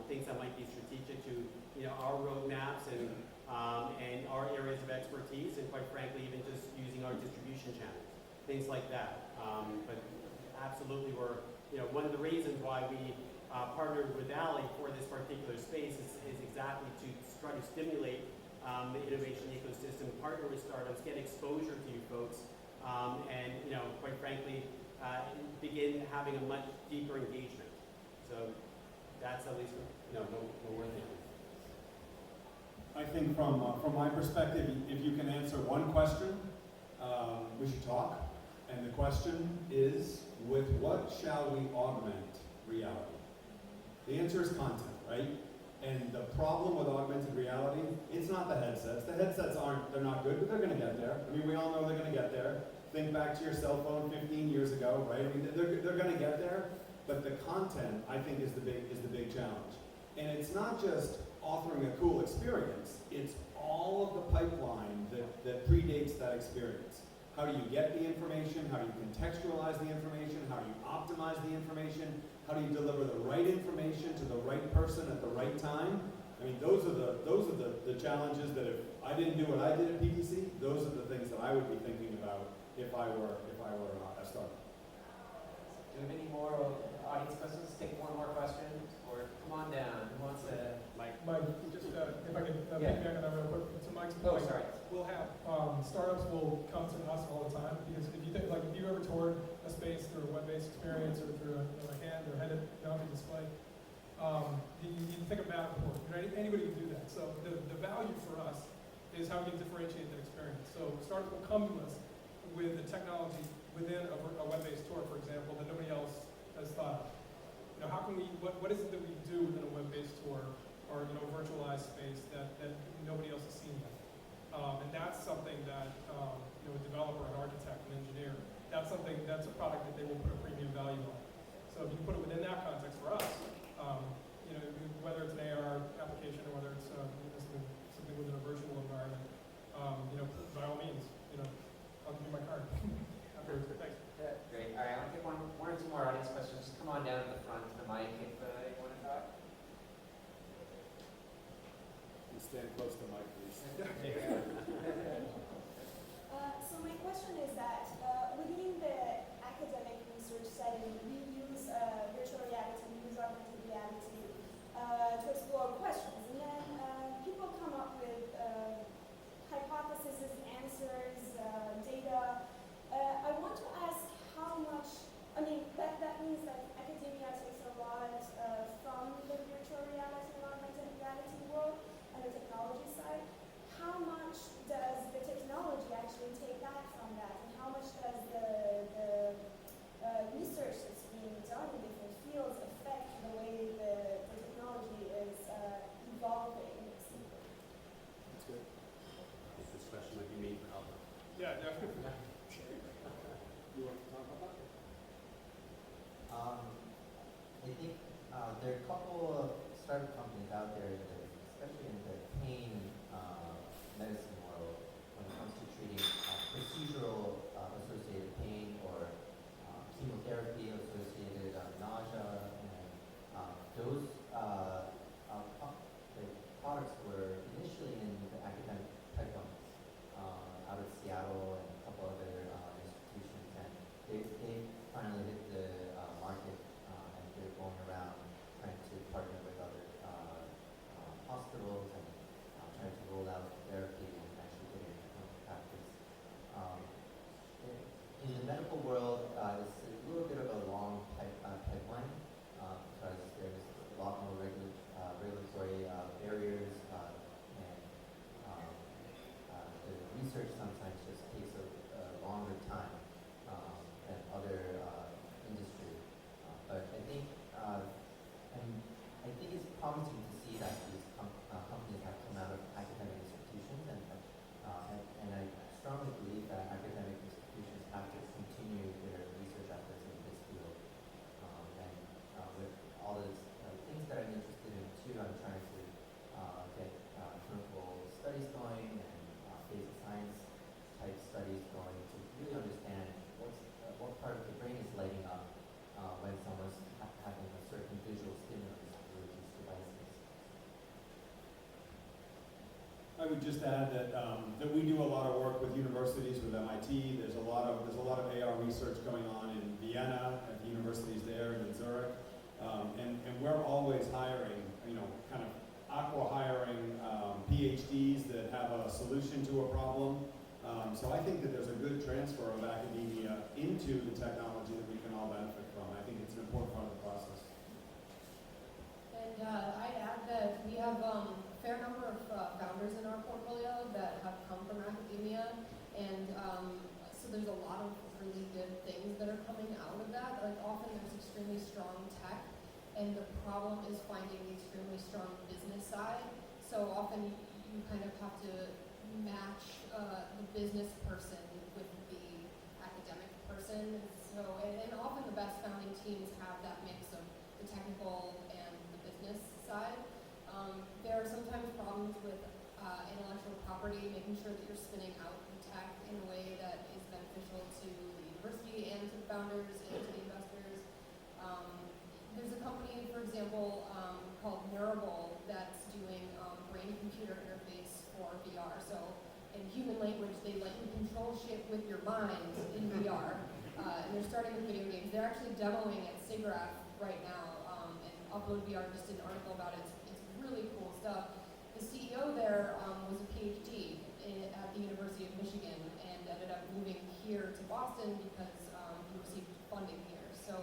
things that might be strategic to our roadmaps and our areas of expertise, and quite frankly, even just using our distribution channels, things like that. But absolutely, we're one of the reasons why we partnered with Alley for this particular space is exactly to try to stimulate the innovation ecosystem, partner with startups, get exposure to you folks, and quite frankly. Begin having a much deeper engagement. So that's at least what we're thinking. I think from my perspective, if you can answer one question, we should talk. And the question is, with what shall we augment reality? The answer is content, right? And the problem with augmented reality, it's not the headsets. The headsets they're not good, but they're going to get there. I mean, we all know they're going to get there. Think back to your cell phone 15 years ago, right? I mean, they're going to get there, but the content, I think, is the big challenge. And it's not just authoring a cool experience, it's all of the pipeline that predates that experience. How do you get the information? How do you contextualize the information? How do you optimize the information? How do you deliver the right information to the right person at the right time? I mean, those are the challenges that if I didn't do what I did at PTC, those are the things that I would be thinking about if I were a startup. Do we have any more audience questions? Take one more question, or come on down. Who wants to? Mike, just if I can Yeah. piggyback on that real quick. To Mike's Oh, point, sorry. we'll have startups will come to us all the time because if you think if you ever toured a space through a web-based experience or through a hand or headed mounted display, you think of Matterport. Anybody can do that. So the value for us is how we can differentiate that experience. So startups will come to us with the technology within a web-based tour, for example, that nobody else has thought of. How can we? What is it that we do within a web-based tour or a virtualized space that nobody else has seen yet? And that's something that a developer, an architect, an engineer, that's a product that they will put a premium value on. So if you put it within that context for us, whether it's an AR application or whether it's something within a virtual environment, by all means, I'll give you my card afterwards. Thanks. Yeah, great. All right, I want to take one or two more audience questions. Just come on down to the front to the mic if you want to talk. You stand close to Mike, please. So my question is that within the academic research setting, we use virtual reality, we use augmented reality to explore questions. And then people come up with hypotheses, answers, data. I want to ask how much, that means that academia takes a lot from the virtual reality and augmented reality. there are a couple of startup companies out there, especially in the pain medicine world, when it comes to treating procedural associated pain or chemotherapy associated nausea, and those the products were initially in the academic pipelines out of Seattle and a couple other institutions, and they finally hit the market, and they're going around trying to partner with other hospitals and trying to roll out therapy and actually get it into clinical practice. In the medical world, it's a little bit of a long pipeline because there's a lot more regulatory barriers, and the research sometimes just takes a longer time than other industry. But I think it's promising to see that these companies have come out of academic institutions, and I strongly believe that academic institutions have to continue their research efforts in this field. And with all the things that I'm interested in too, I'm trying to get clinical studies going and basic science type studies going to really understand what part of the brain is lighting up when someone's having a certain visual stimulus through these devices. I would just add that that we do a lot of work with universities, with MIT. There's a lot of AR research going on in Vienna at the universities there and in Zurich, and we're always hiring, kind of hiring PhDs that have a solution to a problem. So I think that there's a good transfer of academia into the technology that we can all benefit from. I think it's an important part of the process. And I'd add that we have a fair number of founders in our portfolio that have come from academia, and so there's a lot of really good things that are coming out of that. Like often there's extremely strong tech, and the problem is finding the extremely strong business side. So often you kind of have to match the business person with the academic person. So, and often the best founding teams have that mix of the technical and the business side. There are sometimes problems with intellectual property, making sure that you're spinning out the tech in a way that is beneficial to the university and to the founders and to the investors. There's a company, for example, called Neurable that's doing brain-computer interface for VR. So in human language, they let you control shit with your mind in VR. And they're starting with video games. They're actually demoing at SIGGRAPH right now, and Upload VR just did an article about it. It's really cool stuff. The CEO there was a PhD at the University of Michigan and ended up moving here to Boston because he received funding here. So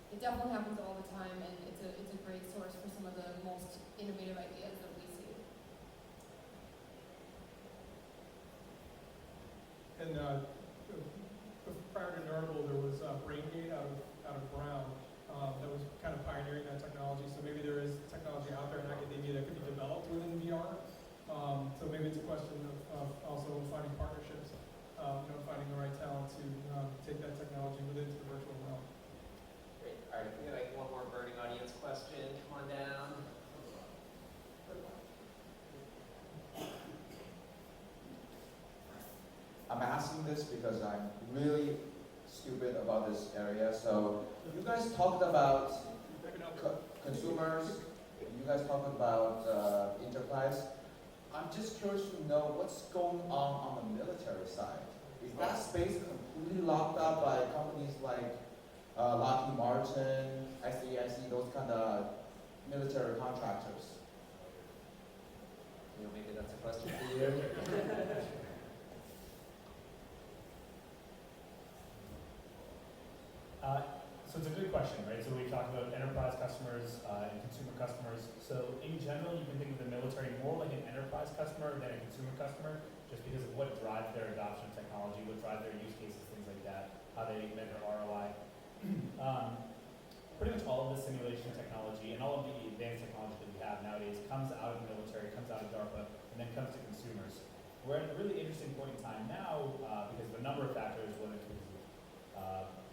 it definitely happens all the time, and it's a great source for some of the most innovative ideas that we see. And prior to Nerdable, there was BrainGate out of Brown that was kind of pioneering that technology. So maybe there is technology out there in academia that could be developed within VR. So maybe it's a question of also finding partnerships, finding the right talent to take that technology within the virtual realm. Great. All right, we have like one more burning audience question. Come on down. I'm asking this because I'm really stupid about this area. So you guys talked about consumers, you guys talked about enterprise. I'm just curious to know what's going on the military side. Is that space completely locked up by companies like Lockheed Martin, SAIC, those kind of military contractors? Maybe that's a question for you. So it's a good question, right? So we talked about enterprise customers and consumer customers. So in general, you can think of the military more like an enterprise customer than a consumer customer, just because of what drives their adoption of technology, what drives their use cases, things like that, how they measure ROI. Pretty much all of the simulation technology and all of the advanced technology that we have nowadays comes out of the military, comes out of DARPA, and then comes to consumers. We're at a really interesting point in time now because of a number of factors, whether it's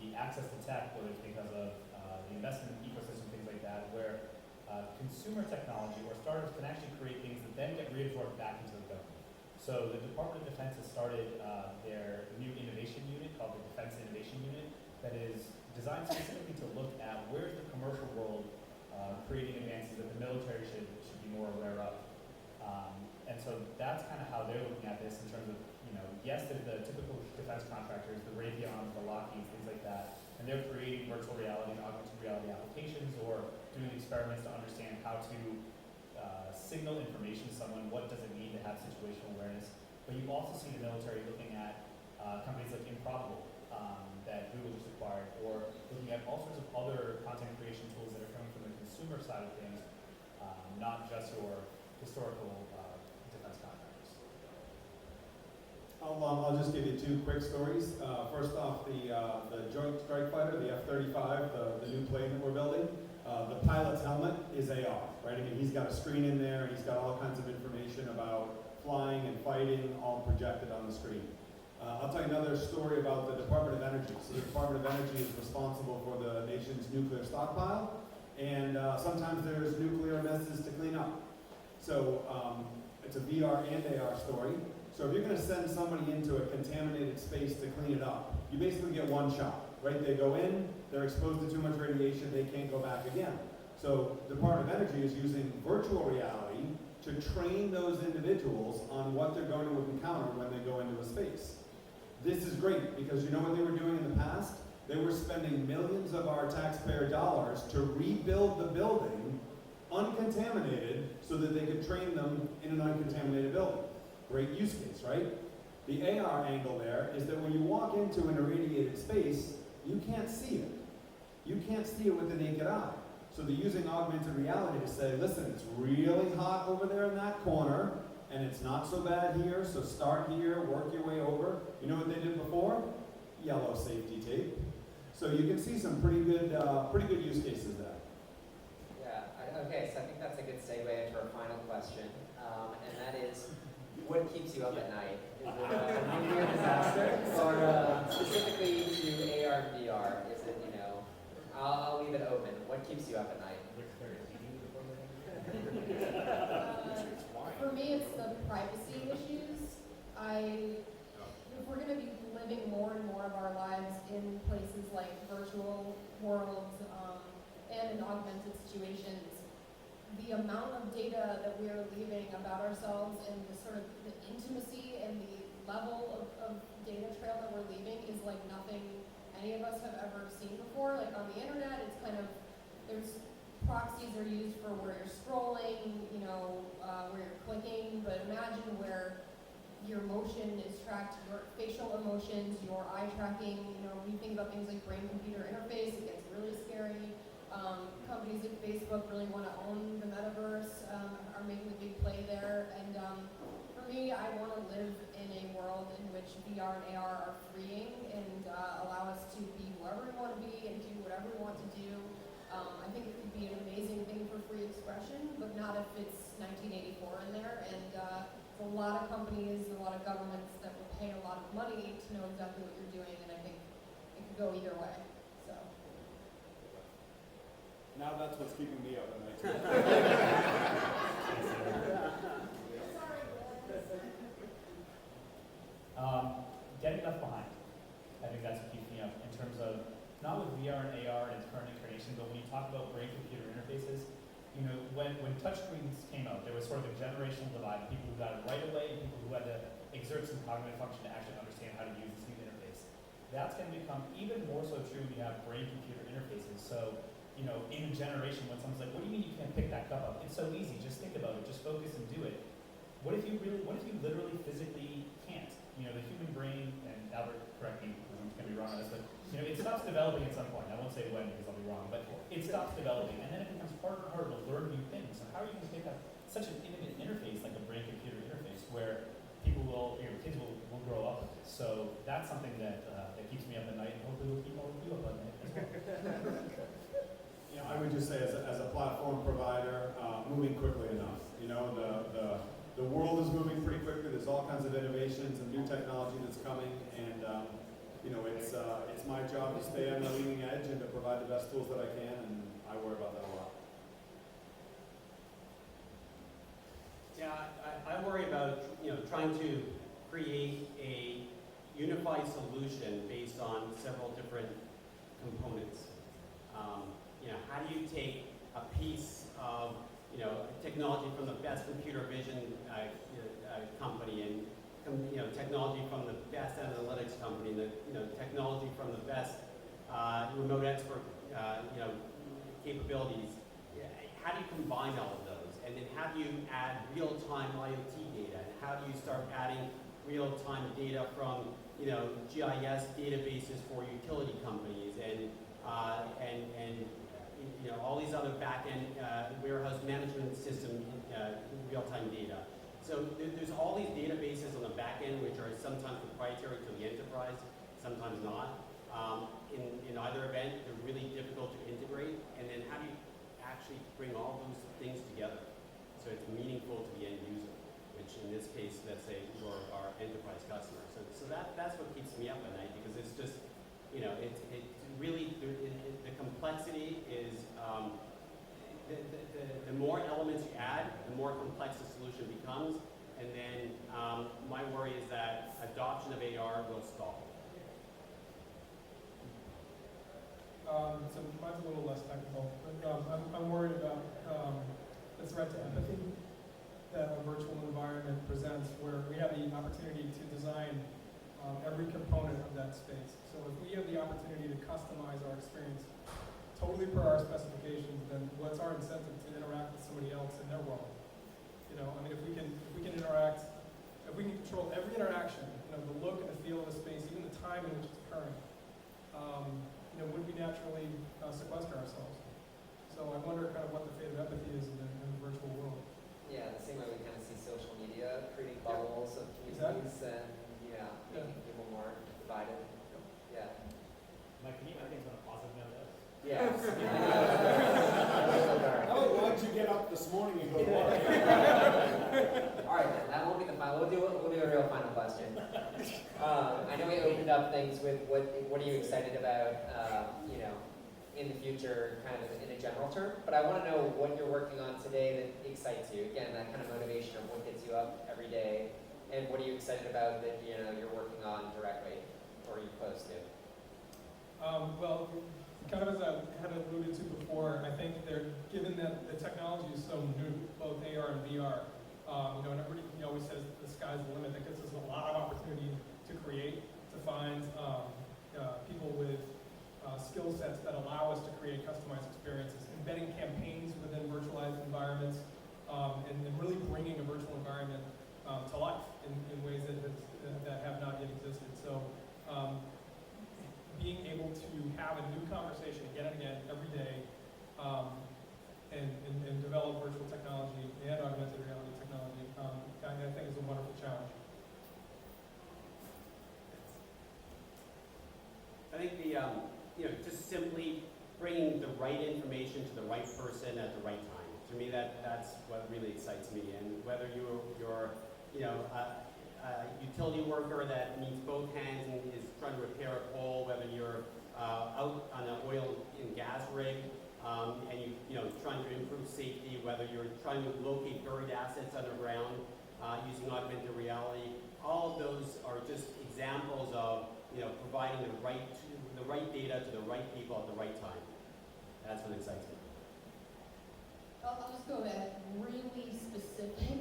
the access to tech, whether it's because of the investment ecosystem, things like that, where consumer technology or startups can actually create things that then get reabsorbed back into the government. So the Department of Defense has started their new innovation unit called the Defense Innovation Unit that is designed specifically to look at where's the commercial world creating advances that the military should be more aware of. And so that's kind of how they're looking at this in terms of, yes, there's the typical defense contractors, the Raytheons, the Lockheeds, things like that, and they're creating virtual reality and augmented reality applications or doing experiments to understand how to signal information to someone, what does it mean to have situational awareness. But you also see the military looking at companies like Improbable that Google just acquired, or looking at all sorts of other content creation tools that are coming from the consumer side of things, not just your historical defense contractors. I'll just give you two quick stories. First off, the Joint Strike Fighter, the F-35, the new plane that we're building. The pilot's helmet is AR, right? I mean, he's got a screen in there, he's got all kinds of information about flying and fighting, all projected on the screen. I'll tell you another story about the Department of Energy. So the Department of Energy is responsible for the nation's nuclear stockpile, and sometimes there's nuclear messes to clean up. So it's a VR and AR story. So if you're going to send somebody into a contaminated space to clean it up, you basically get one shot, right? They go in, they're exposed to too much radiation, they can't go back again. So the Department of Energy is using virtual reality to train those individuals on what they're going to encounter when they go into a space. This is great because you know what they were doing in the past? They were spending millions of our taxpayer dollars to rebuild the building uncontaminated so that they could train them in an uncontaminated building. Great use case, right? The AR angle there is that when you walk into an irradiated space, you can't see it. You can't see it with the naked eye. So they're using augmented reality to say, listen, it's really hot over there in that corner, and it's not so bad here, so start here, work your way over. You know what they did before? Yellow safety tape. So you can see some pretty good use cases there. Yeah, okay, so I think that's a good segue into our final question, and that is, what keeps you up at night? Is it a nuclear disaster, or specifically to AR and VR? Is it, I'll leave it open. What keeps you up at night? For me, it's the privacy issues. If we're going to be living more and more of our lives in places like virtual worlds and in augmented situations, the amount of data that we are leaving about ourselves and the sort of the intimacy and the level of data trail that we're leaving is like nothing any of us have ever seen before. Like on the internet, it's kind of, there's proxies are used for where you're scrolling, where you're clicking, but imagine where your motion is tracked, your facial emotions, your eye tracking. When you think about things like brain-computer interface, it gets really scary. Companies like Facebook really want to own the metaverse, are making a big play there. And for me, I want to live in a world in which VR and AR are freeing and allow us to be whoever we want to be and do whatever we want to do. I think it could be an amazing thing for free expression, but not if it's 1984 in there. And a lot of companies and a lot of governments that will pay a lot of money to know exactly what you're doing, and I think it could go either way. So. Now that's what's keeping me up at night. Getting left behind. I think that's what keeps me up in terms of not with VR and AR and its current incarnation, but when you talk about brain-computer interfaces, when touchscreens came out, there was sort of a generational divide. People who got it right away and people who had to exert some cognitive function to actually understand how to use this new interface. That's going to become even more so true when you have brain-computer interfaces. So, in a generation when someone's like, what do you mean you can't pick that cup up? It's so easy, just think about it, just focus and do it. What if you literally physically can't? The human brain, and Albert, correct me, because I'm going to be wrong on this, but it stops developing at some point. I won't say when because I'll be wrong, but it stops developing, and then it becomes harder and harder to learn new things. So how are you going to pick up such an intimate interface like a brain-computer interface where kids will grow up with this? So that's something that keeps me up at night, and hopefully will keep all of you up at night as well. I would just say as a platform provider, moving quickly enough. The world is moving pretty quickly. There's all kinds of innovations and new technology that's coming, and it's my job to stay on the leading edge and to provide the best tools that I can, and I worry about that a lot. trying to create a unified solution based on several different components. How do you take a piece of technology from the best computer vision company and technology from the best analytics company, technology from the best remote expert capabilities? How do you combine all of those? And then how do you add real-time IoT data? And how do you start adding real-time data from GIS databases for utility companies and all these other back-end warehouse management system real-time data. So there's all these databases on the back end which are sometimes proprietary to the enterprise, sometimes not. In either event, they're really difficult to integrate. And then how do you actually bring all those things together so it's meaningful to the end user, which in this case, let's say, for our enterprise customers. So that's what keeps me up at night, because it's just, it's really, the complexity is, the more elements you add, the more complex the solution becomes. And then my worry is that adoption of AR will stall. So mine's a little less technical, but I'm worried about the threat to empathy that a virtual environment presents, where we have the opportunity to design every component of that space. So if we have the opportunity to customize our experience totally per our specifications, then what's our incentive to interact with somebody else in their world? If we can interact, if we can control every interaction, the look and the feel of the space, even the time in which it's occurring, would we naturally sequester ourselves? So I wonder kind of what the fate of empathy is in the virtual world. Yeah, the same way we kind of see social media creating bubbles of communities and making people more divided. Yeah. Mike, can you add things on a positive note? Yes. Why'd you get up this morning and go to work? All right, then, that won't be the final. We'll do a real final question. I know we opened up things with what are you excited about, in the future, kind of in a general term. But I want to know what you're working on today that excites you. Again, that kind of motivation of what gets you up every day, and what are you excited about that you're working on directly, or you're close to. Well, kind of as I had alluded to before, I think given that the technology is so new, both AR and VR, and everybody always says the sky's the limit. That gives us a lot of opportunity to create, to find people with skill sets that allow us to create customized experiences, embedding campaigns within virtualized environments, and really bringing a virtual environment to life in ways that have not yet existed. So being able to have a new conversation again and again every day, and develop virtual technology and augmented reality technology, I think is a wonderful challenge. I think just simply bringing the right information to the right person at the right time. To me, that's what really excites me. And whether you're a utility worker that needs both hands and is trying to repair a pole, whether you're out on an oil and gas rig and you're trying to improve safety, whether you're trying to locate buried assets underground using augmented reality, all of those are just examples of providing the right data to the right people at the right time. That's what excites me. I'll just go ahead, really specific.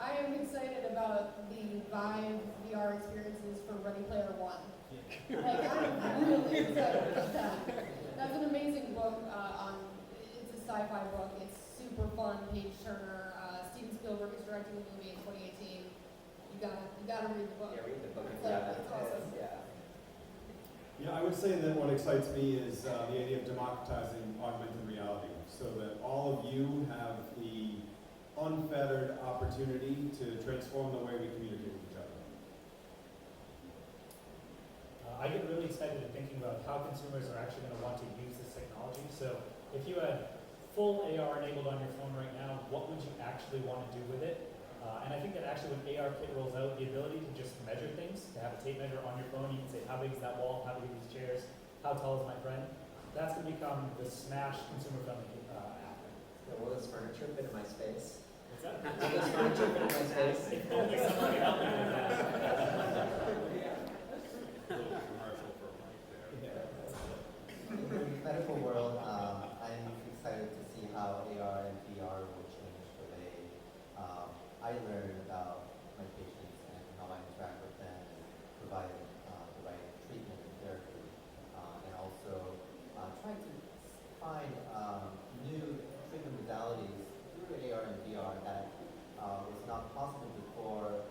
I am excited about the Vive VR experiences for Ready Player One. I'm really excited about that. That's an amazing book. It's a sci-fi book. It's super fun, page turner. Steven Spielberg is directing the movie in 2018. You gotta read the book. Yeah, read the book. It's awesome. Yeah, I would say that what excites me is the idea of democratizing augmented reality, so that all of you have the unfettered opportunity to transform the way we communicate with each other. I get really excited at thinking about how consumers are actually going to want to use this technology. So if you had full AR enabled on your phone right now, what would you actually want to do with it? And I think that actually when AR Kit rolls out, the ability to just measure things, to have a tape measure on your phone, you can say, how big is that wall, how big are these chairs, how tall is my friend? That's going to become the smash consumer-friendly app. So will this furniture fit in my space? What's that? Will this furniture fit in my space? space. If only somebody helped me with that. In the medical world, I'm excited to see how AR and VR will change the way I learn about my patients and how I interact with them and provide the right treatment and therapy. And also trying to find new treatment modalities through AR and VR that was not possible before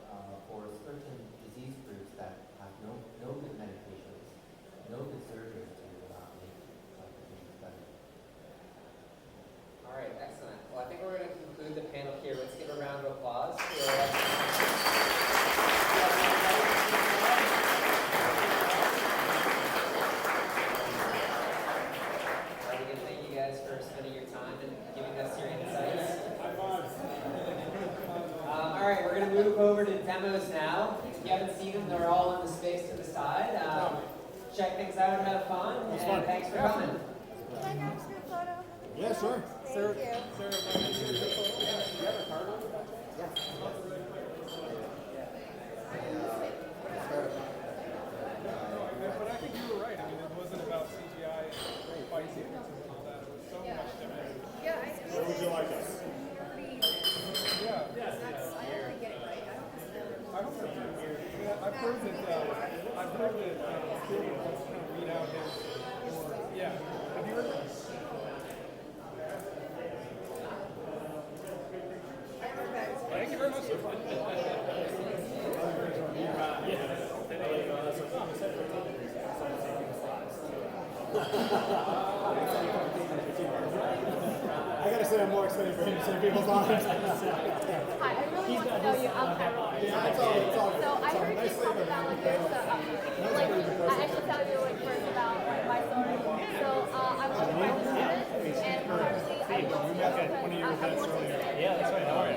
for certain disease groups that have no good medications, no good surgeries to make the disease better. All right, excellent. Well, I think we're going to conclude the panel here. Let's give a round of applause for thank you guys for spending your time and giving us your insights. All right, we're going to move over to demos now. If you haven't seen them, they're all in the space to the side. Check things out and have fun. And thanks for coming. Can I grab your photo? Yeah, sure. Thank you. But I think you were right. I mean, it wasn't about CGI and fight sequences and all that. It was so much different. Yeah, I see. Where would you like us? Yeah. I only get it right. I don't think you're weird. I mean, I've heard that Spielberg wants to kind of read out his, yeah. Have you heard that? Thank you very much, sir. I gotta say, I'm more excited for him to save people's lives. Hi, I really want to tell you, Campbell. Yeah, it's all So I heard you talk about like there's a, like I should tell you like first about like my story. So I'm one of my students, and currently I don't know Yeah, that's right. How are you?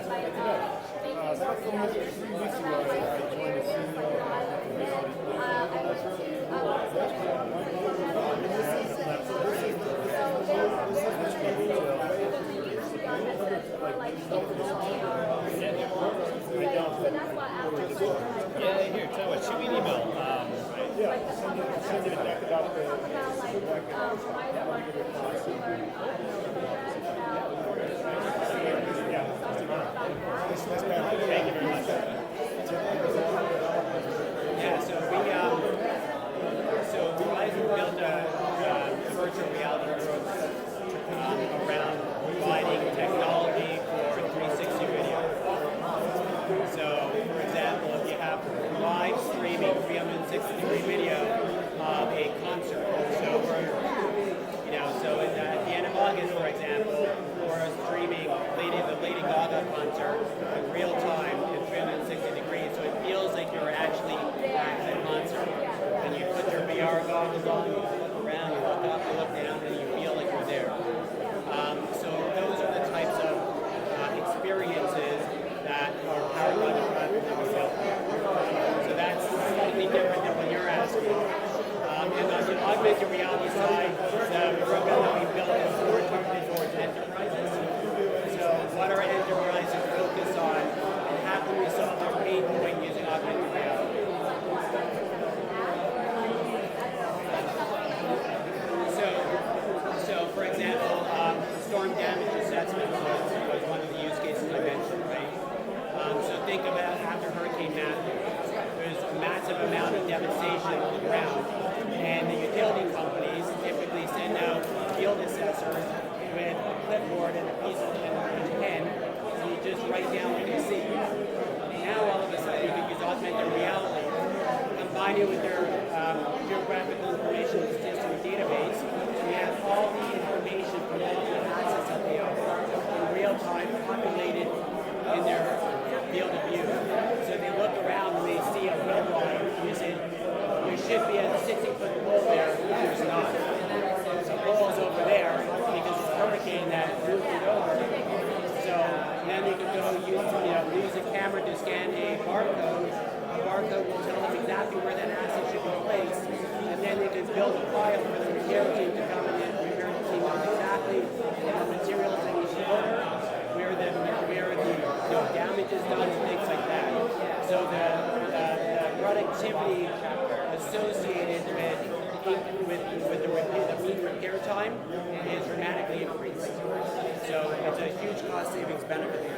Yeah, here, tell what, shoot me an email. Send it back about the. Thank you very much. Yeah, so Verizon built a virtual reality approach around providing technology for 360 video. So, for example, if you have live streaming 360-degree video of a concert, so in the end of August, for example, we're streaming the Lady Gaga concert in real time in 360 degrees, so it feels like you're actually at the concert. And you put your VR goggles on, you look around, you look up, you look down, and you feel like you're there. So those are the types of experiences that are powered by the platform that we built. So that's slightly different than what you're asking. And on the augmented reality side, the program that we built is more targeted towards enterprises. So what our enterprises focus on, and how can we solve their pain point using augmented reality? So for example, storm damage assessment was one of the use cases I mentioned, right? So think about after Hurricane Matthew. There's a massive amount of devastation on the ground, and the utility companies typically send out field assessors with a clipboard and a piece of pen, and you just write down what you see. Now all of a sudden you can use augmented reality, combine it with their geographical information system database, and you have all the information from all the assets that they are in real time populated in their field of view. So they look around and they see a red line. You say, there should be a 60-foot pole there. There's not. The pole is over there because it's a hurricane that moved it over. So then you can go use a camera to scan a barcode. The barcode will tell them exactly where that asset should be placed. And then they can build a file for the repair team to come in and repair the team knows exactly the materials they need to order, where the damage is done, and things like that. activity associated with the mean repair time is dramatically increased. So it's a huge cost savings benefit.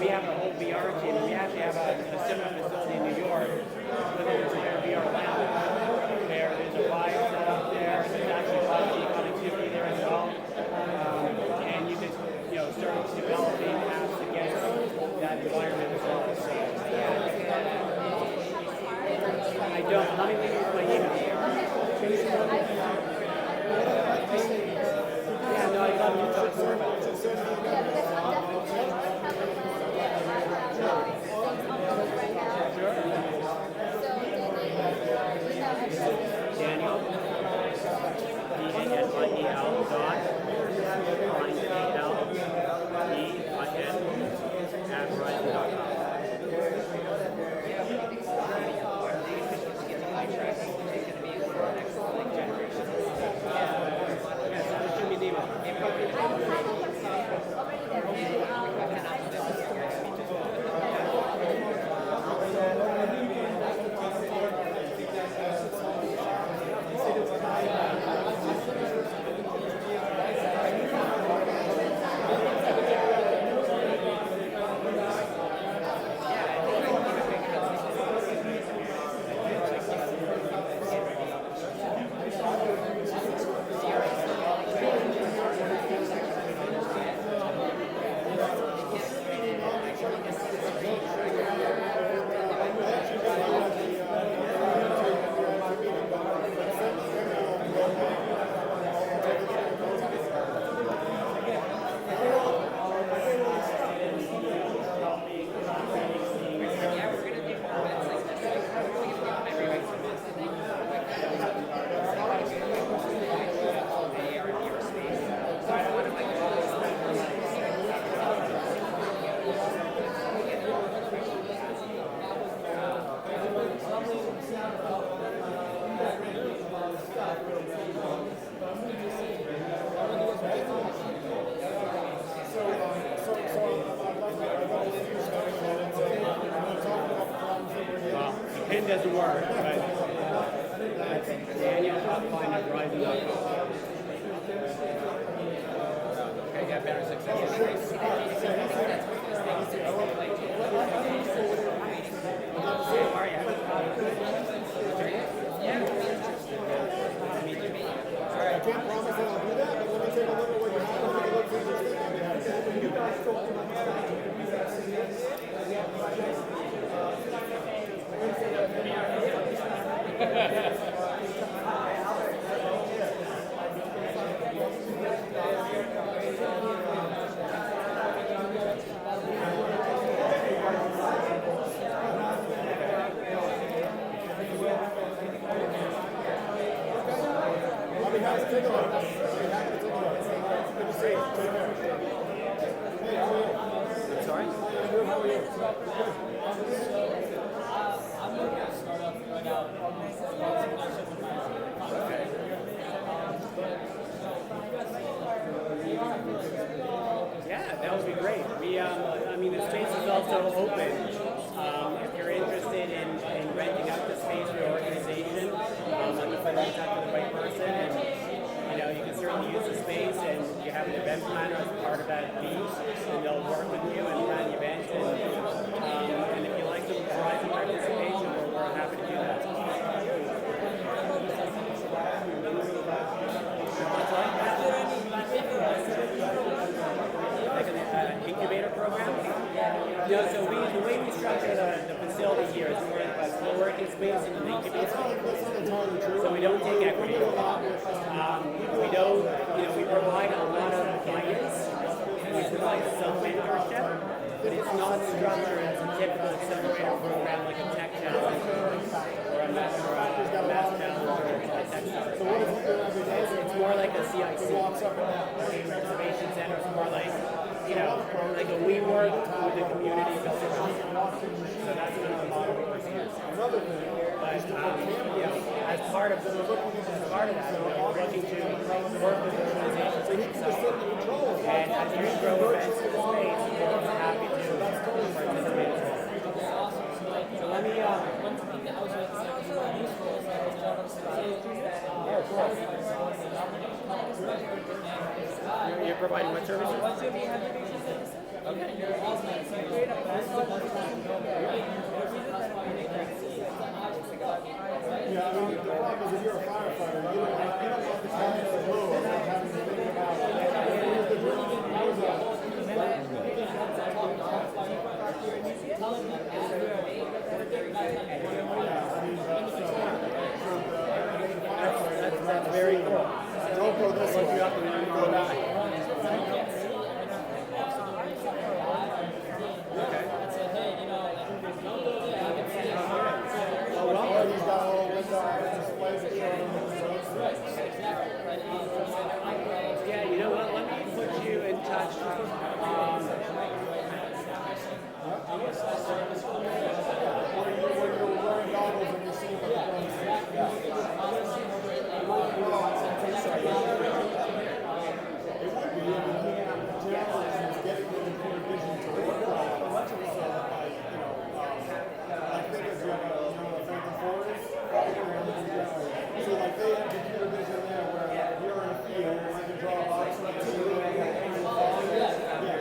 We have a whole VR team. We actually have a similar facility in New York with a VR lab where there's a Wi set up there. There's actually 5G connectivity there as well. And you can start developing apps against that environment as well. So, I don't. Let me leave you my email. Yeah, no, I love you talk more about it. Daniel, D-A-N-I-E-L dot, Klein, K-L-E-I-N, at Verizon.com. Pin doesn't work, but Daniel, Klein at Verizon.com. Okay, got better success. How are you? Yeah. All right. I can't promise that I'll do that, but let me take a look at what you have. It looks interesting. You guys talk to my Yeah, that would be great. I mean, the space is also open. If you're interested in renting out the space for your organization, I'm going to put in touch with the right person, and you can certainly use the space, and you have an event planner as part of that fee, and they'll work with you and plan the event. And if you like the Verizon participation, we're happy to do that. Like an incubator program? No, so the way we structure the facility here is more like a co-working space and an incubator. So we don't take equity. We don't, we provide a lot of guidance. We provide some mentorship, but it's not structured as a typical accelerator program like a tech challenge or a math challenge or a tech challenge. So what is it every day? It's more like a CIC. Learning Reservation Center. It's more like, like a we work with the community building. So that's kind of the model we're using. But as part of that, we're looking to work with organizations like yourself. And as you grow events in the space, we're happy to participate as well. So let me You're providing what services? Okay. Yeah, I mean, the problem is if you're a firefighter, you don't have the time to go without having to think about where's the drone, where's That's very cool. don't go this way, go that way. He's got a little window displays that show him the roads. Yeah, you know what? Let me put you in touch. When you're wearing goggles and you're seeing the drones. It would be, the challenge is getting the computer vision to work well. I think if you have a Phantom Forest, so like they have computer vision there where if you're in a field, you can draw a box and see where you're going. Yeah.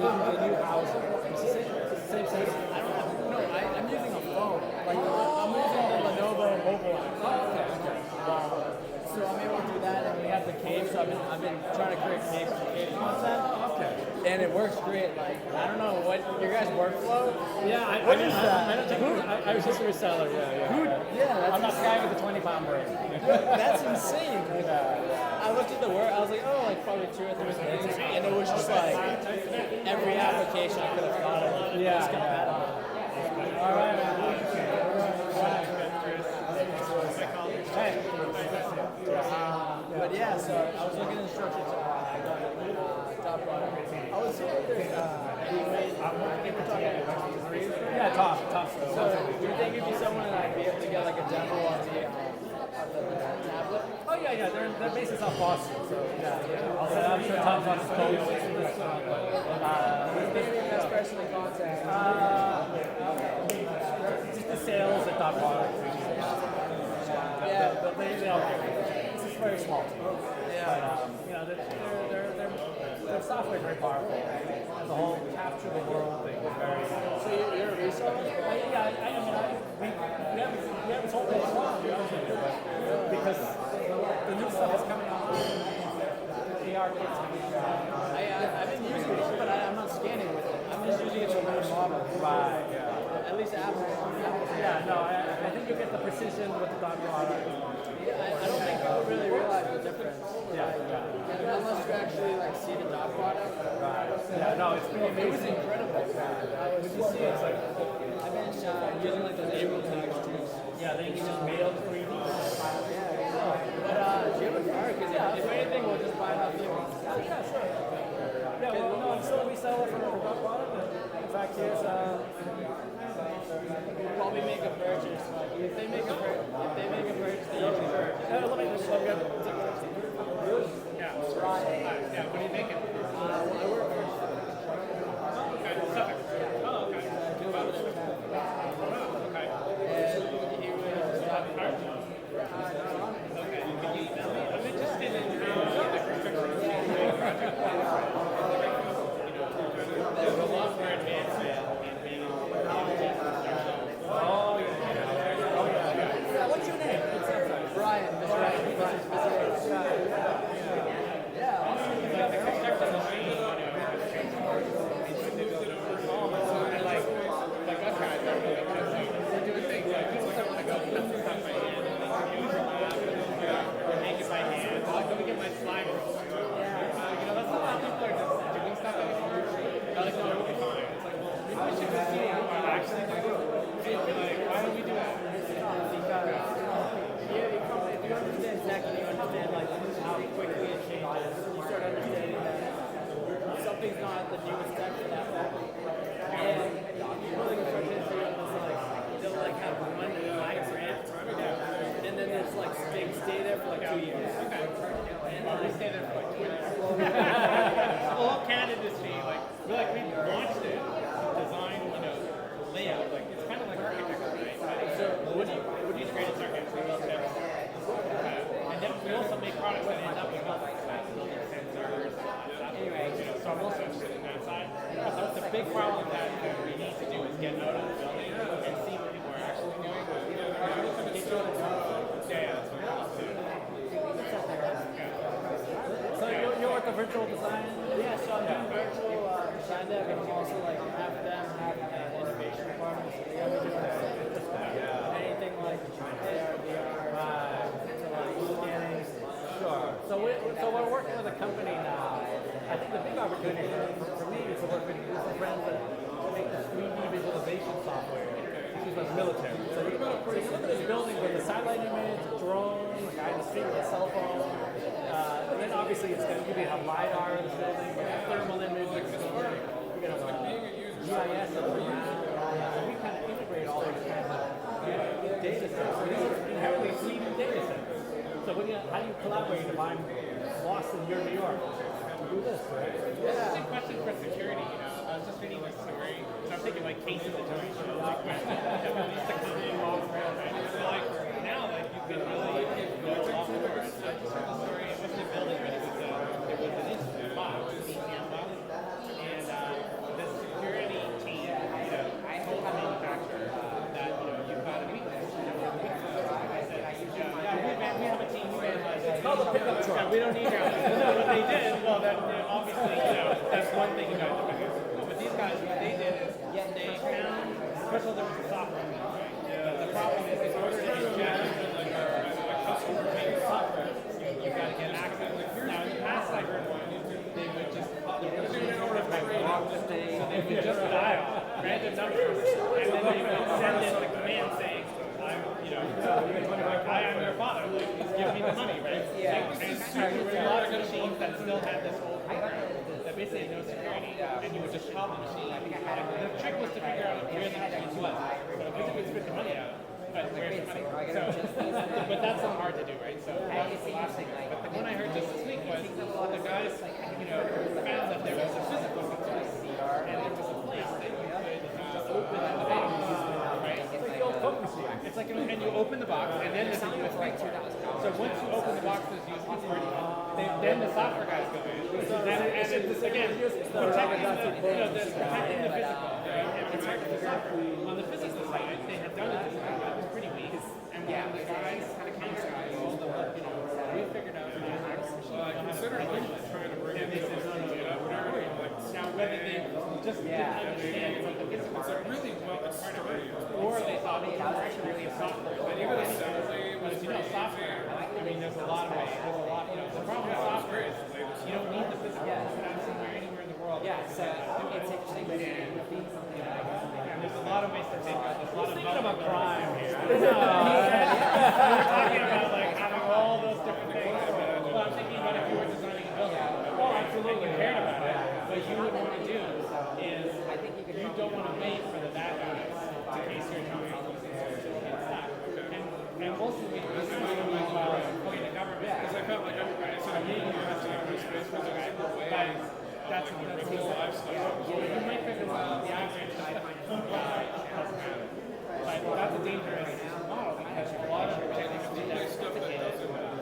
the new housing. It's the same system. I don't have, no, I'm using a phone. Like, I'm using the Lenovo mobile app. So I'm able to do that, and we have the cave, so I've been trying to create cave content. Okay. And it works great. Like, I don't know what your guys' workflow. Yeah, I was just a reseller. Yeah, I'm not the guy with the 20-pound brain. that's insane. Like, I looked at the work. I was like, oh, like probably 2 or 3 things, and it was just like every application I could have thought of. Yeah. Just compatible. All right. Hey. But yeah, so I was looking at instructions top product. I was seeing if there's Top. So do you think if you someone that I'd be able to get like a demo of the tablet? Oh yeah. They're based in South Boston, so yeah. I'm sure Tom's on his phone. Best person to contact. Just the sales at Top Product. Yeah. But they it's just very small team. Yeah. But, their software is very powerful. And the whole capture the world thing is very. So you're a reseller? We haven't sold it strong, because the new stuff is coming out. The AR kits coming out. I've been using it, but I'm not scanning with it. I'm just using it for one model. Right, yeah. At least Apple. Yeah, no, I think you'll get the precision with the dot product. I don't think people really realize the difference. Unless you actually like see the dot product. Right. Yeah, no, it's pretty amazing. It was incredible. When you see it, it's like I've been using like those April tags too. Yeah, then you can just mail 3D. But do you have a card? Because if anything, we'll just buy it off you. Yeah, sure. Yeah, well, no, I'm still a reseller for dot product. In fact, here's Probably make a purchase. If they make a purchase, then you can purchase. let me just look at it. Yeah. Yeah, what are you thinking? I work for Okay, Suffolk. Oh, okay. Okay. and he was Okay. Can you email me? I'm interested in the construction project. There's a lot more advancement in being able to Oh, yeah. What's your name? Brian. Yeah. Like the construction machine, like us guys, we're doing things like people that want to go custom stuff by hand, and they use a lab, or make it by hand. Like, let me get my slide rule. That's not how people are just doing stuff anymore. They're like, no, it'll be fine. It's like, well, maybe we should just see what we actually do. Like, why don't we do that? If you understand tech and you understand like how quickly it changes, you start understanding that something's not the newest tech for that long. And building a construction industry they'll like have one high grant, and then there's like they stay there for like 2 years. Okay. And they stay there for like 2 years. The whole CAD industry, we launched it, design, layout, it's kind of like architecture, right? So what do you create in circuits? We build chips. And then we also make products that end up with building sensors, so I'm also interested in that side. So it's a big problem that we need to do is get out of the building and see what people are actually doing. Yeah, that's what I was doing. So you're with the virtual design? Yeah, so I'm doing virtual design dev, and I'm also like half them, half innovation department. So we have to do anything like AR, VR, to like scanning. Sure. So we're working with a company now. I think the big opportunity for me is to work with some friends that make the 3D visualization software. Which is like military. So you look at this building with a satellite image, a drone, a guy in the street with a cell phone. And then obviously it's going to give you a LiDAR in the building, a thermal image, you're going to have GIS of the ground. And we kind of integrate all these kinds of data sets. So these are inherently 3D data sets. So how do you collaborate if I'm lost in your New York? Do this, right? Just a question for security, I was just reading this story, so I'm thinking case situation, questions that used to come in off rail, right? So now, you can really do a lot more. I just heard the story, it wasn't a building, but it was an instrument box, an ECM box, and have a team who analyzes. It's called a pickup truck. Yeah, we don't need your no, what they did, well, that obviously, that's one thing about the business. But these guys, what they did is they found, first of all, there was a software thing, right? But the problem is, in order to inject a customer-made software, you've got to get access. Now, in the past, I heard they would just so they would just dial random numbers, and then they would send in the command saying, I am your father, like, give me the money, right? And there were a lot of machines that still had this old program that basically had no security, and you would just call the machine. And the trick was to figure out where the machine was. So if you could spit the money out, but where's the money? So, but that's not hard to do, right? So that was the last thing. But the one I heard just this week was the guys, found that there was a physical component, and there was a place that you could open the box, right? It's like, and you open the box, and then there's a USB port. So once you open the box, there's USB port. Then the software guys go in, and it's again protecting the physical, right? And protecting the software. On the physical side, they had done it this way, but it was pretty weak. And when the guys, the case guys, all the we figured out considering trying to bring it in now whether they just didn't understand what the physical part really well it's part of it, or they thought it was actually really a software. But even assembly was software. I mean, there's a lot of ways. There's a lot. The problem with software is you don't need the physical. It's somewhere anywhere in the world. Yeah, so it's interesting. And there's a lot of ways to take it. There's a lot of thinking about crime here. We're talking about like having all those different things. Well, I'm thinking about if you were designing a building. Oh, absolutely. You cared about it. What you would want to do is you don't want to wait for the bad guys to case your company. And most of the reasons the government, because I felt like everybody said, I need you to have to have this space for the guy. That's real life stuff. You might figure out the average doesn't matter. But that's a dangerous model because a lot of techniques do that sophisticated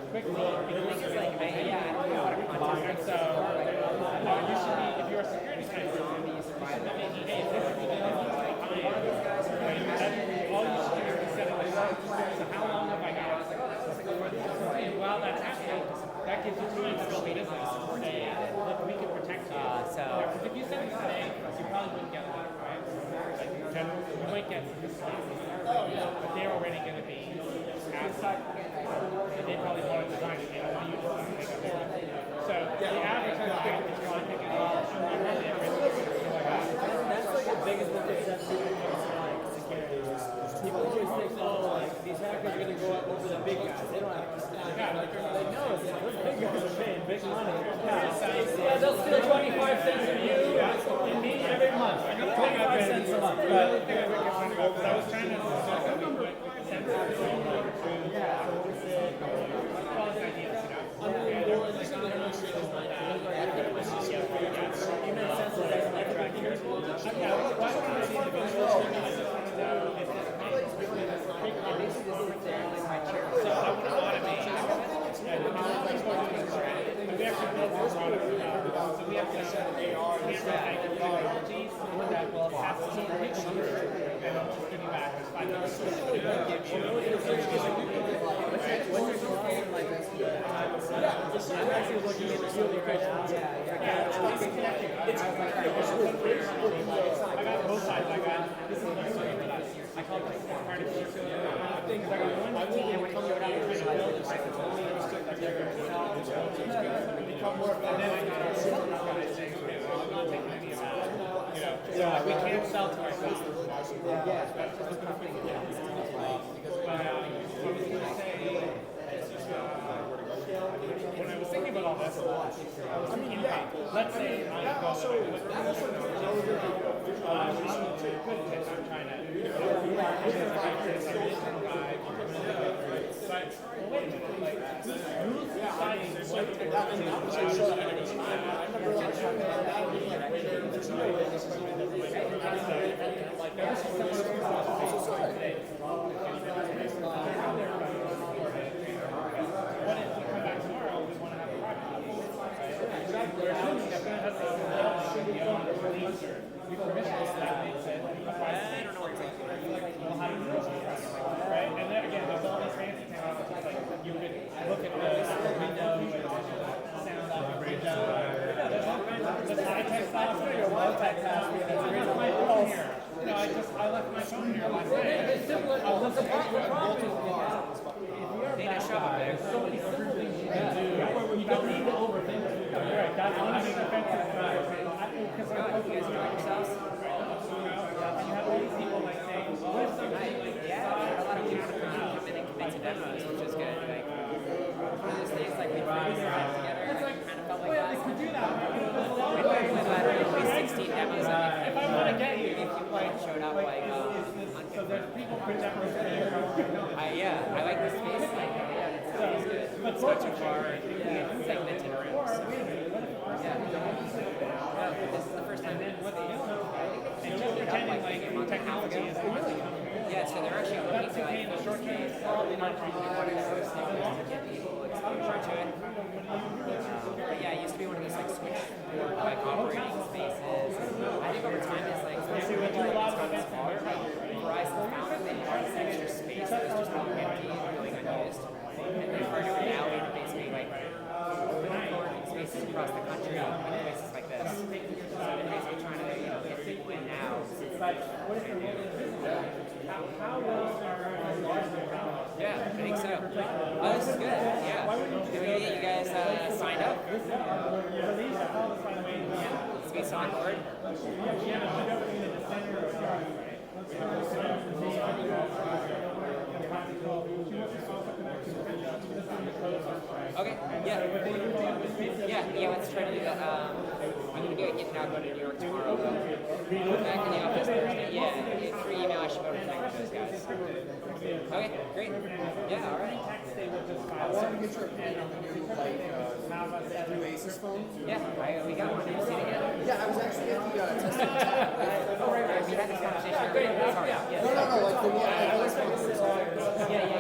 quickly. And so you should be, if you're a security scientist, you should be thinking, hey, this is really all you should do is set it aside. So how long have I got? And while that's happening, that gives you time to build a business and say, look, we can protect you. Because if you send this today, you probably wouldn't get one, right? Like in general, you might get this one, but they're already going to be outside. And they probably want to design it, they don't want you to make a business. So the average guy is probably thinking, oh, I'm not really interested. That's like the biggest misconception when it comes to like security. People always think, oh, like these hackers are gonna go up over the big guys. They don't have to stand. Like, no, those big guys are paying big money. Yeah, they'll steal 25 cents from you and me every month. 25 cents a month. The other thing I was trying to discuss that we put sensors in order to quality ideas, You meant sensors as like trackers? So I would automate. We actually built more products. So we have technologies that will pass some pictures and it'll just give you back as 5 minutes. I'm actually looking at the field right now. I got both sides. I got this is my story that I call it part of the things. I got one team when you're trying to build a and then I got our sales guys saying, okay, well, I'm not taking any of that. We can't sell to ourselves. When I was thinking about all this, I was thinking, let's say I go I'm trying to wait a minute, like, who's deciding what right? And then again, there's all these fancy technologies like you could there's so many simple things you can do. You don't need to overthink it. Right, that's one of the offensive sides. Because You guys enjoying yourselves? you have all these people like saying, what if something like Yeah, a lot of people come in and commit to demos, which is good. Like, one of those things, like, we put these guys together, and I kind of felt like that. could do that? We put together at least 16 demos, If I want to get you, if you like showed up, like, so there's people for networks there. I like this space, like, yeah, it's good. It's not too far, and we get segmented rooms. Yeah, this is the first time in this space. And just pretending like technology is Yeah, so they're actually looking to like the short case, probably not to get people exposure to it. But yeah, it used to be one of those like switchboard like operating spaces. I think over time it's like especially when it's gotten smaller, Verizon found that they had this extra space that was just really empty and going unused. And they're starting to now to basically like open co-working spaces across the country in places like this. So they're basically trying to get people in now. Yeah, I think so. Oh, this is good. Yeah. Did we get you guys signed up? Is we on board? Okay. Yeah. Let's try to do that. I'm gonna do it. Getting out, go to New York tomorrow. Back in the office Thursday. Yeah. Through email, I should be able to connect with those guys. Okay. Great. Yeah. All right. I wanted to get your opinion on the new new Asus phone. Yeah. We got one. Did you see it yet? Yeah, I was actually at the testing. Oh, right. We had this conversation. Sorry. Yeah. No, like the one. Yeah.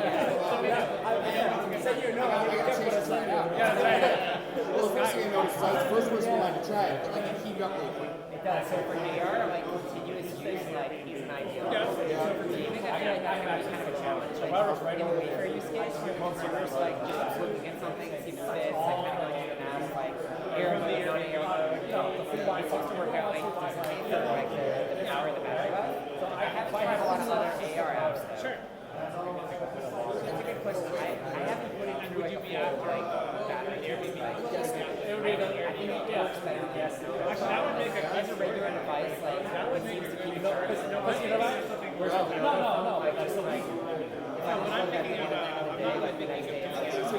Well, the first thing I noticed is I was the first person who wanted to try it, but like it heated up really quick. It does. So for AR, like continuous use, like is an ideal. So for gaming, I feel like that can be kind of a challenge. Like in the wafer use case, consumers like just looking at something, see the fits, like kind of going through the math, like air mode, non-air mode. The full line supposed to work out like consistently for like the power of the battery life. So I have a lot of other AR apps though. Sure. That's a good question. I haven't put it through like a full like battery air. I think it works better. Yes. Actually, that would make as a regular device, like it seems to keep charging. No. Like just like if I was looking at it like the next day, it's a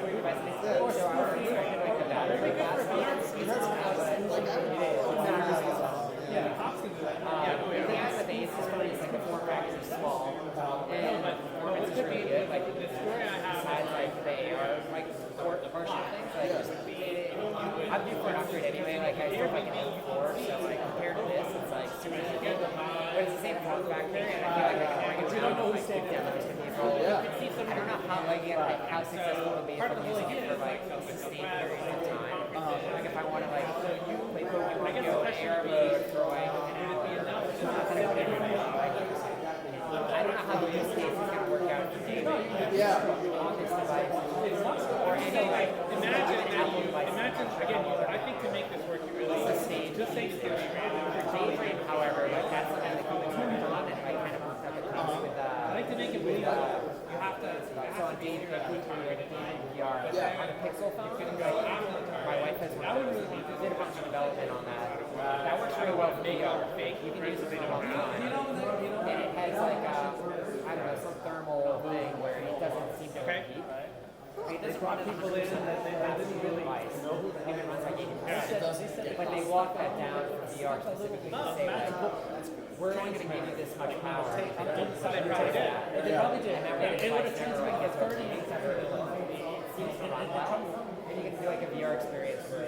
weird device. Of course, there are like the battery lasts months. The thing is with the Asus phone is like the form factors are small, and the performance is really good. Like besides like the AR like port portion of things, like I'm due for an upgrade anyway. Like I still like an M4, so like compared to this, it's like super good. But it's the same form factor, and I feel like I can bring it down and like stick down the vehicle. I don't know how successful it'll be if I'm using it for like a sustained period of time. Like if I want to like play Pokemon Go AR mode, throwing, I don't know how the use case is going to work out for gaming on this device or any like Apple device. Again, I think to make this work, you really Sustained. just say it's going to be random. For daydream, however, like that's something that we've been working on, and I kind of worked out the kinks with I like to make it believe you have to. so on daydream, I put through it VR on a Pixel phone. My wife has one. We did a bunch of development on that. That works really well for VR. You can use it for a long time. And it has like I don't know, some thermal thing where it doesn't seem to heat. They just brought people in and they didn't really even runs like 80%. But they walk that down for VR specifically to say like, we're only going to give you this much power. They probably did. And that way it would have never like gets 30 minutes ever. It seems to run well. And you can do like a VR experience for,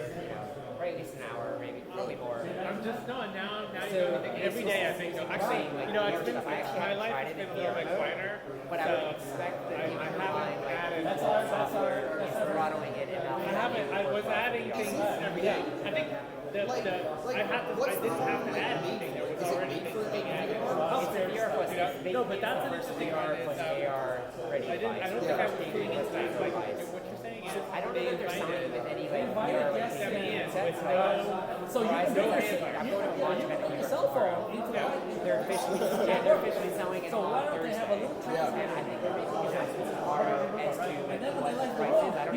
for at least an hour, maybe probably more. I'm just now you're thinking every day I think actually it's been my life has been a little bit quieter. But I would expect that I haven't added software is throttling it enough. I was adding things every day. I think I didn't have to add anything. There was already things being added. It's a VR plus No, but that's an interesting VR one. plus AR ready I don't think I was putting into that. Like what you're saying is I don't know if they're signing with any like VR like sets. So you can do I'm that. going to launch You it. put your cell phone into the They're officially selling it So on why don't they have a Thursday. little transmitter? And I think they're making announcements tomorrow. And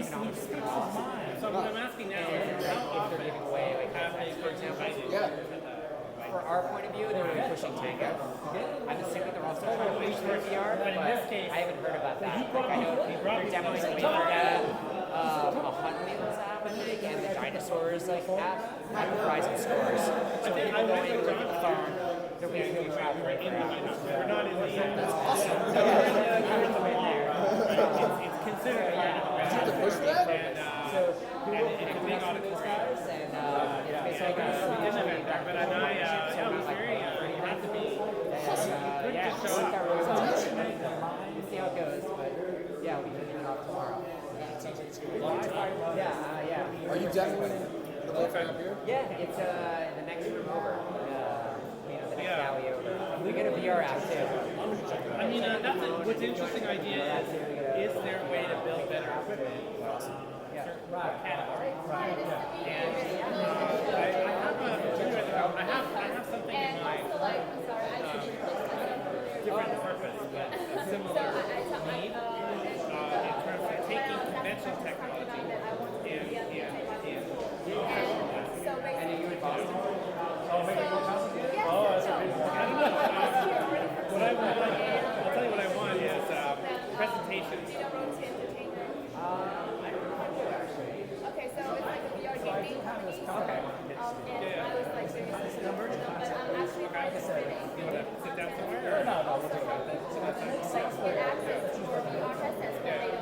economics is going to fall. So what I'm asking now is And like if they're giving away like assets, for example. For our point of view, they're really pushing Tango. I'm assuming they're also trying to push for VR, but I haven't heard about that. Like I know they're demoing some VR data, a Hot Wheels app, I think, and the Dinosaurs like app, and Verizon stores. So people going with the phone, they're basically traveling around. We're not in the That's awesome. You're in the way there. it's considered So people can big on those guys, and it's basically but I was very you have to be yeah, show up. we'll see how it goes, but yeah, we can do it off tomorrow. Yeah. Are you demoing the Wi-Fi up here? Yeah, it's the next room over. The next alley over. We get a VR app too. I mean, what's an interesting idea is there a way to build better equipment? I have something in mind. Different purpose, but similar need in terms of taking conventional technology And are you in Boston? I'll tell you what I want is presentations. I don't know if I do actually. Okay, so it's like a VR gaming company. Okay. And I was like, doing this but I'm actually participating. You want to sit down somewhere? No, we'll do it. Get access to VR headsets that they don't have because like.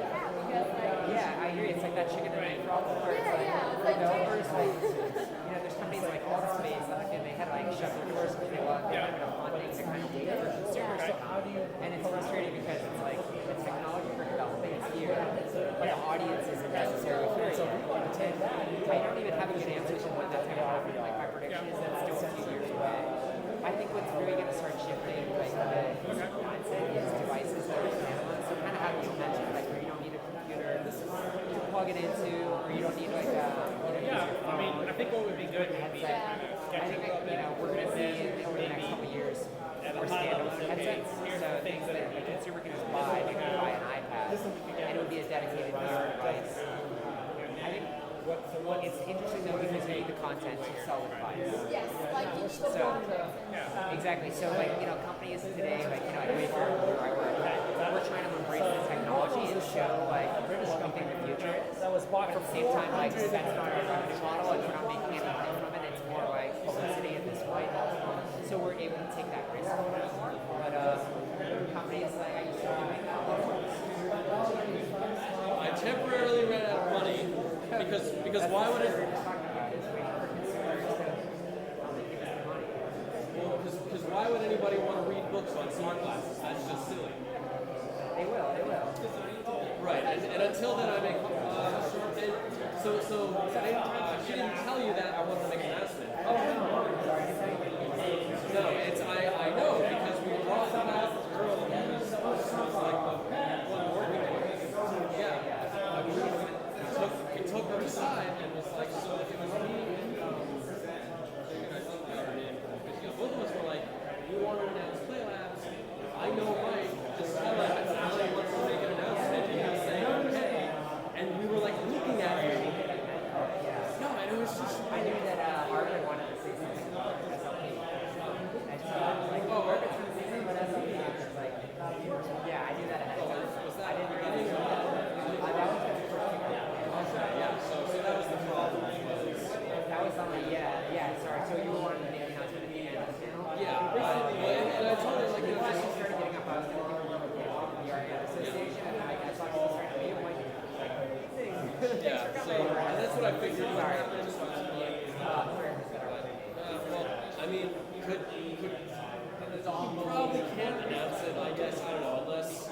Yeah, I hear you. It's like that chicken and egg problem where it's like developers, like, there's companies like Space, and they had to like shut their doors because they want enough funding to kind of wait for consumers. So how do you? And it's frustrating because it's like the technology for developing is here, but the audience isn't necessarily here yet. I don't even have a good answer to when that's going to happen. Like my prediction is that it's still a few years away. I think what's really going to start shifting, like the mindset, is devices that are standalone. So kind of how you mentioned, like where you don't need a computer to plug it into, or you don't need like I mean, I think what would be good would be I think we're going to see over the next couple of years more standalone headsets. So things that a consumer can just buy. They can buy an iPad, and it would be a dedicated VR device. I think it's interesting though because you need the content to sell the device. Yes, like you need the content. Exactly. So companies today, at Wayfair where I work, we're trying to embrace the technology and show what we think the future is. But at the same time, that's not our revenue model, and we're not making any money from it. It's more like publicity at this point. So we're able to take that risk a little bit more. But companies like I used to doing I temporarily ran out of money because why would it? Well, because why would anybody want to read books on smart glasses? That's just silly. They will. Right, and until then I make she didn't tell you that I wanted to make an announcement. Oh no. No, I know because we brought about the girl who was like the one working on it. Yeah. It took her aside and was like, so if it was me and both of us were like, we want to announce Play Labs. I know Mike, just tell him I want to make an announcement and he'll say, okay. And we were like looking at you. No, and it was just I knew that Harvard wanted to say something about SLP. Harvard's going to say something about SLP. Yeah, I knew that ahead of time. I didn't know that. That was the first thing. yeah, so that was the problem. That was something, sorry. So you were wanting to make an announcement at the end of the panel? Yeah, and I told her, like, When I started getting up, I was going to give her the VRARA Association, and I saw people starting to meet. I'm like, yeah, so that's what I figured. Sorry. Well, I mean, you probably can't announce it, I guess, I don't know, unless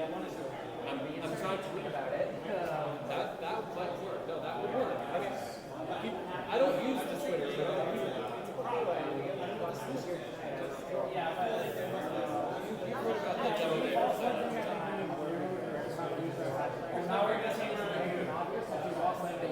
I'm trying to tweet about it. that might work. No, that would work. I mean, I don't use the Twitter, but other people do. You've heard about the Downey. Now we're going to change the office, so she's also in the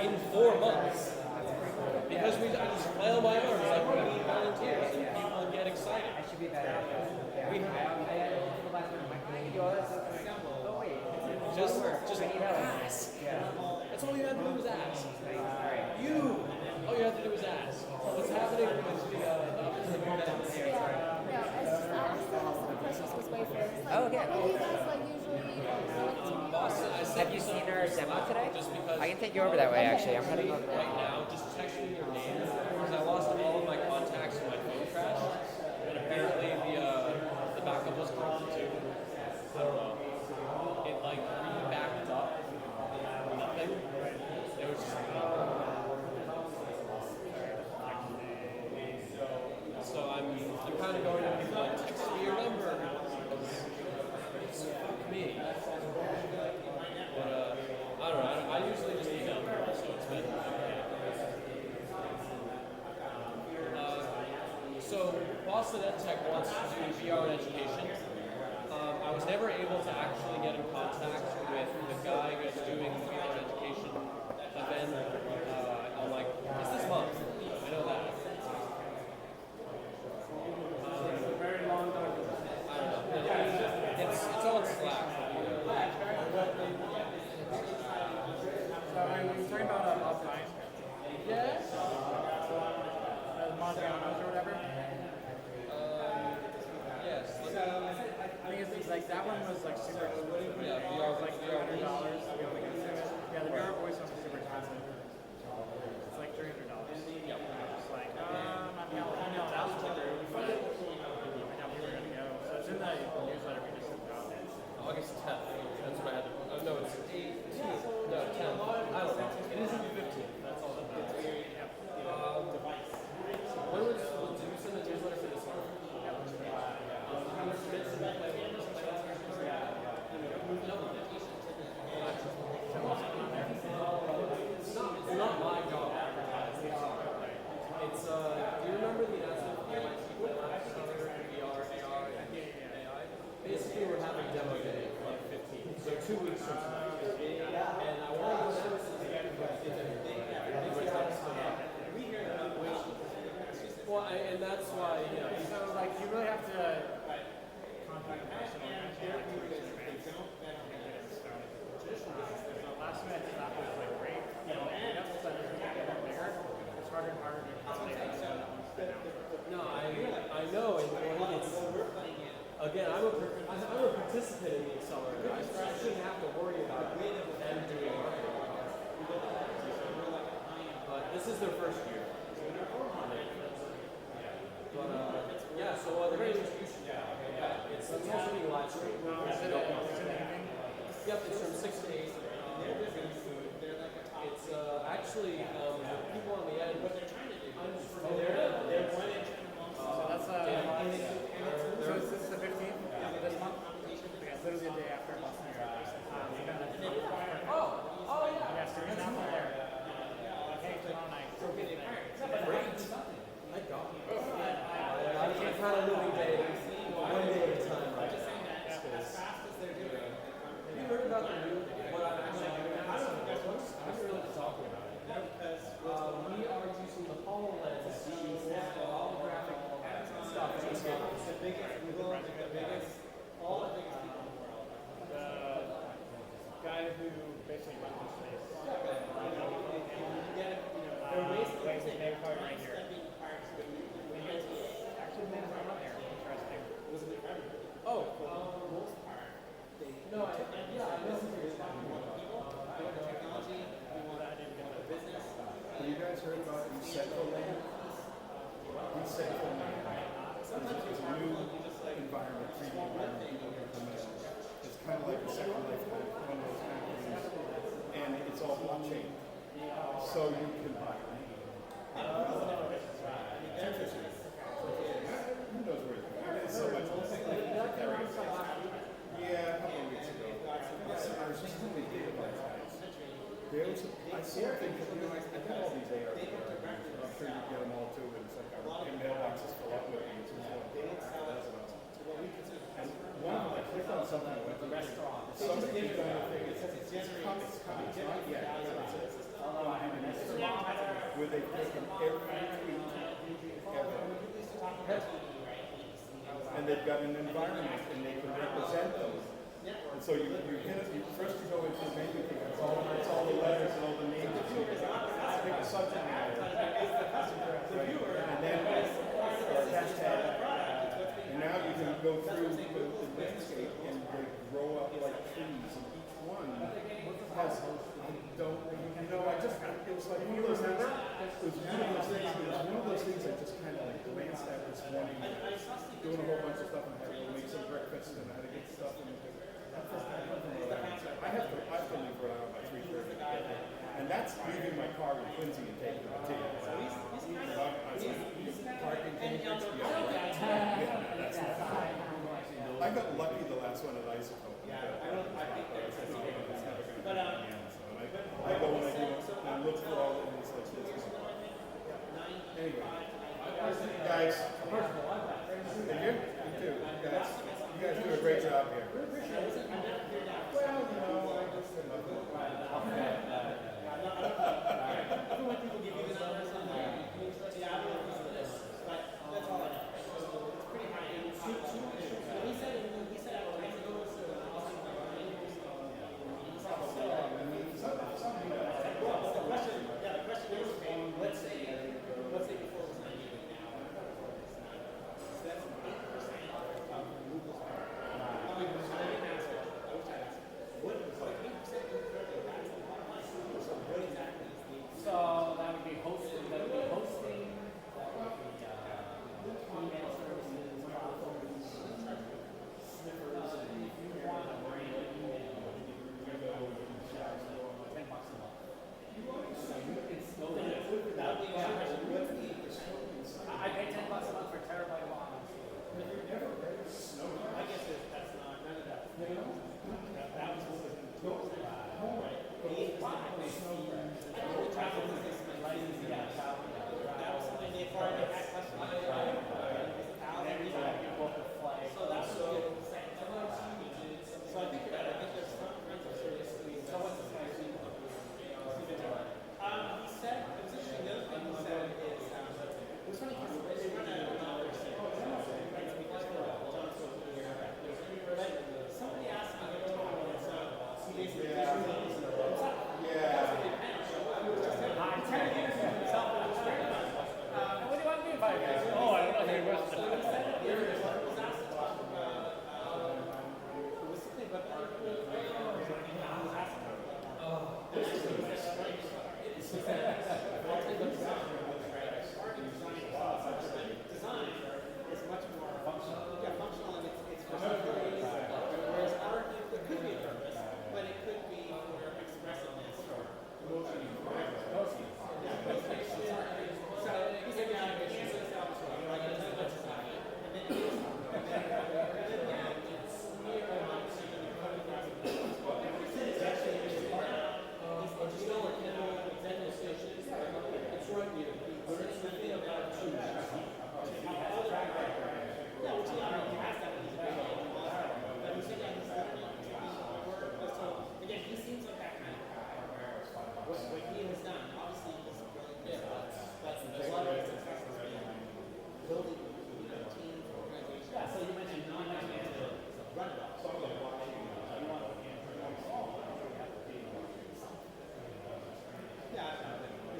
in 4 months. Because I just flail my arms like we need volunteers and people get excited. I should be better. We just ask. That's all you have to do is ask. All you have to do is ask. What's happening with the Oh, yeah. What do you guys like usually Boston, I sent Have you seen our something demo today? just because I can take you over that way, actually. I'm heading over right now, just text me your name because I lost all of my contacts and my phone crashed. And apparently the backup was corrupted too. I don't know. It like re-backed up. Nothing. It was just so I'm kind of going to people like text me your number. Fuck me. But I don't know. I usually just email people, so it's been. So Boston EdTech wants to do VR education. I was never able to actually get in contact with the guy who's doing the VR education event. I'm like, it's this month. I know that. I don't know. It's on Slack. So are you talking about offline? Yeah. Montanos or whatever? Yes. I think it's like that one was like super expensive. Yeah, It was like $300 to be able to get into it. Yeah, the VR voice one was super expensive. It's like $300. Yep. Just like, I'm gonna email it out to the group. I know people are gonna go. So it's in the newsletter we just sent out. August 10th. That's what I had to. Oh, no, it's 18th. No, 10th. I don't know. It isn't the 15th. That's all that matters. When did you send the newsletter for this one? It's not my job advertising. It's do you remember the announcement from MIT VR, AR, AI? Basically, we're having demo day on the 15th, so 2 weeks from tonight. And I want to go well, and that's why, you know, So like you really have to contact the person or the last minute stuff is like great. You know, enough stuff is getting bigger. It's harder and harder to accommodate. no, I know, and I think it's again, I'm a participant in the accelerator. I shouldn't have to worry about them doing marketing. But this is their first year. But yeah, so the very distribution. It's also being live streamed. Yep, it's from 6 to 8. It's actually the people on the end. So that's so is this the 15th this month? Yeah, it's literally the day after BostonAR. Oh yeah. Yes, you're in now there. Hey, tomorrow night. Great. Thank God. I'm kind of living day, one day at a time, right? Have you heard about the new, what I'm actually doing? I haven't really been talking about it. We are using the HoloLens to holographic stuff. It's the biggest Google, the biggest, all the biggest people in the world. The guy who basically runs the space. They're basically Ways to make part right here. Actually, the name's not on there. Interesting. oh, for the most part, no, yeah, I know who you're talking about. Technology, we want to get the business. Have you guys heard about Untitled Chapter? Untitled Chapter. It's a new environment, 3D environment people can come in. It's kind of like a Second Life kind of one of those kind of things. And it's all blockchain. So you can buy it. Who knows where it's going? It's so much. Yeah, a couple of weeks ago. I was just thinking about guys. I see everything, I got all these AR programs. I'm sure you get them all too, and it's like our mailboxes fill up with things. And one of them, I clicked on something, I went to the restaurant. Somebody did it on the thing, it's coming, it's not yet. where they've taken every tweet ever. And they've got an environment and they can represent them. And so you hit it, first you go into the menu thing, it's all the letters and all the names. Pick a subject matter. And then hashtag. And now you can go through the landscape and they grow up like trees. And each one has, it was like one of those things, I just kind of like glanced at this morning, doing a whole bunch of stuff and had to go make some breakfast and I had to get stuff and I have to leave for an hour by 3:30 to get there. And that's leaving my car with Quincy and taking the tea. Parking tickets, I got lucky the last one at Isotope. I think it's never going to happen again. So I go when I do it, and I look for all of these like this. Anyway, guys, and you too, guys. You guys do a great job here. Well, I just everyone people give you the numbers on there. Yeah, I don't know if this, but that's all I know. It's pretty high. He said the question is, let's say before it was 90 now. So that's 8% of Google's market. I didn't ask it. What was like 8% of so what exactly is the so that would be hosting, email services, platforms, sniffers, and if you want a brand email, you're going to charge $10 a month. So that would be I pay $10 a month for a terabyte of audio. But you've never read Snow. I guess that's not none of that. That was what was right.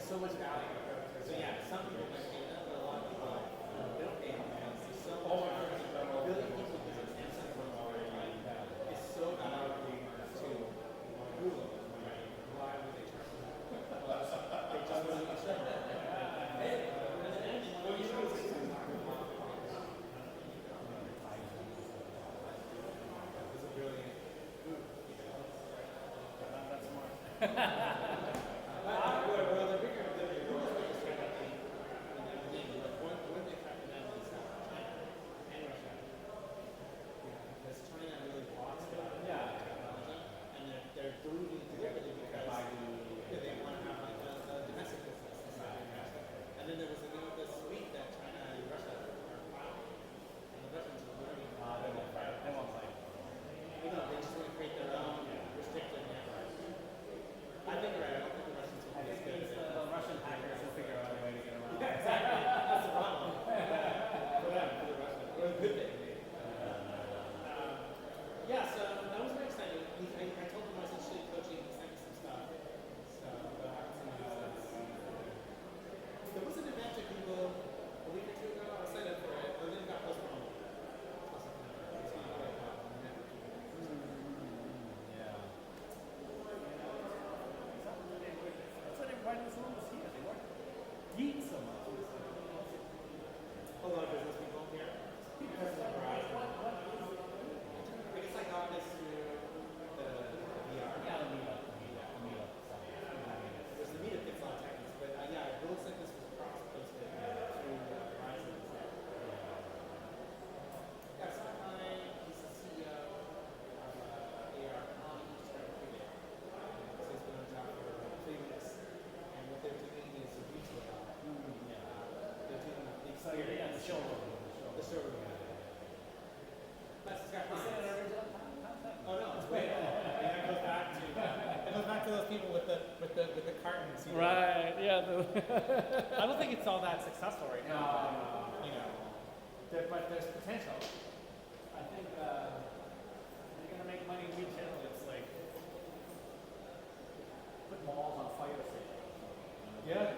So much value. So yeah, some people might pay that, but a lot of people they don't pay that. It's so much really people visit Samsung it's so valuable to Google. Why would they charge you? They just want to share. Hey, what you should say. This is brilliant. That's smart. I think with the cartons. You know? Right. Yeah. I don't think it's all that successful right now. But, you know, but there's potential. I think if you're gonna make money in retail, it's like put malls on fire sale. Yeah.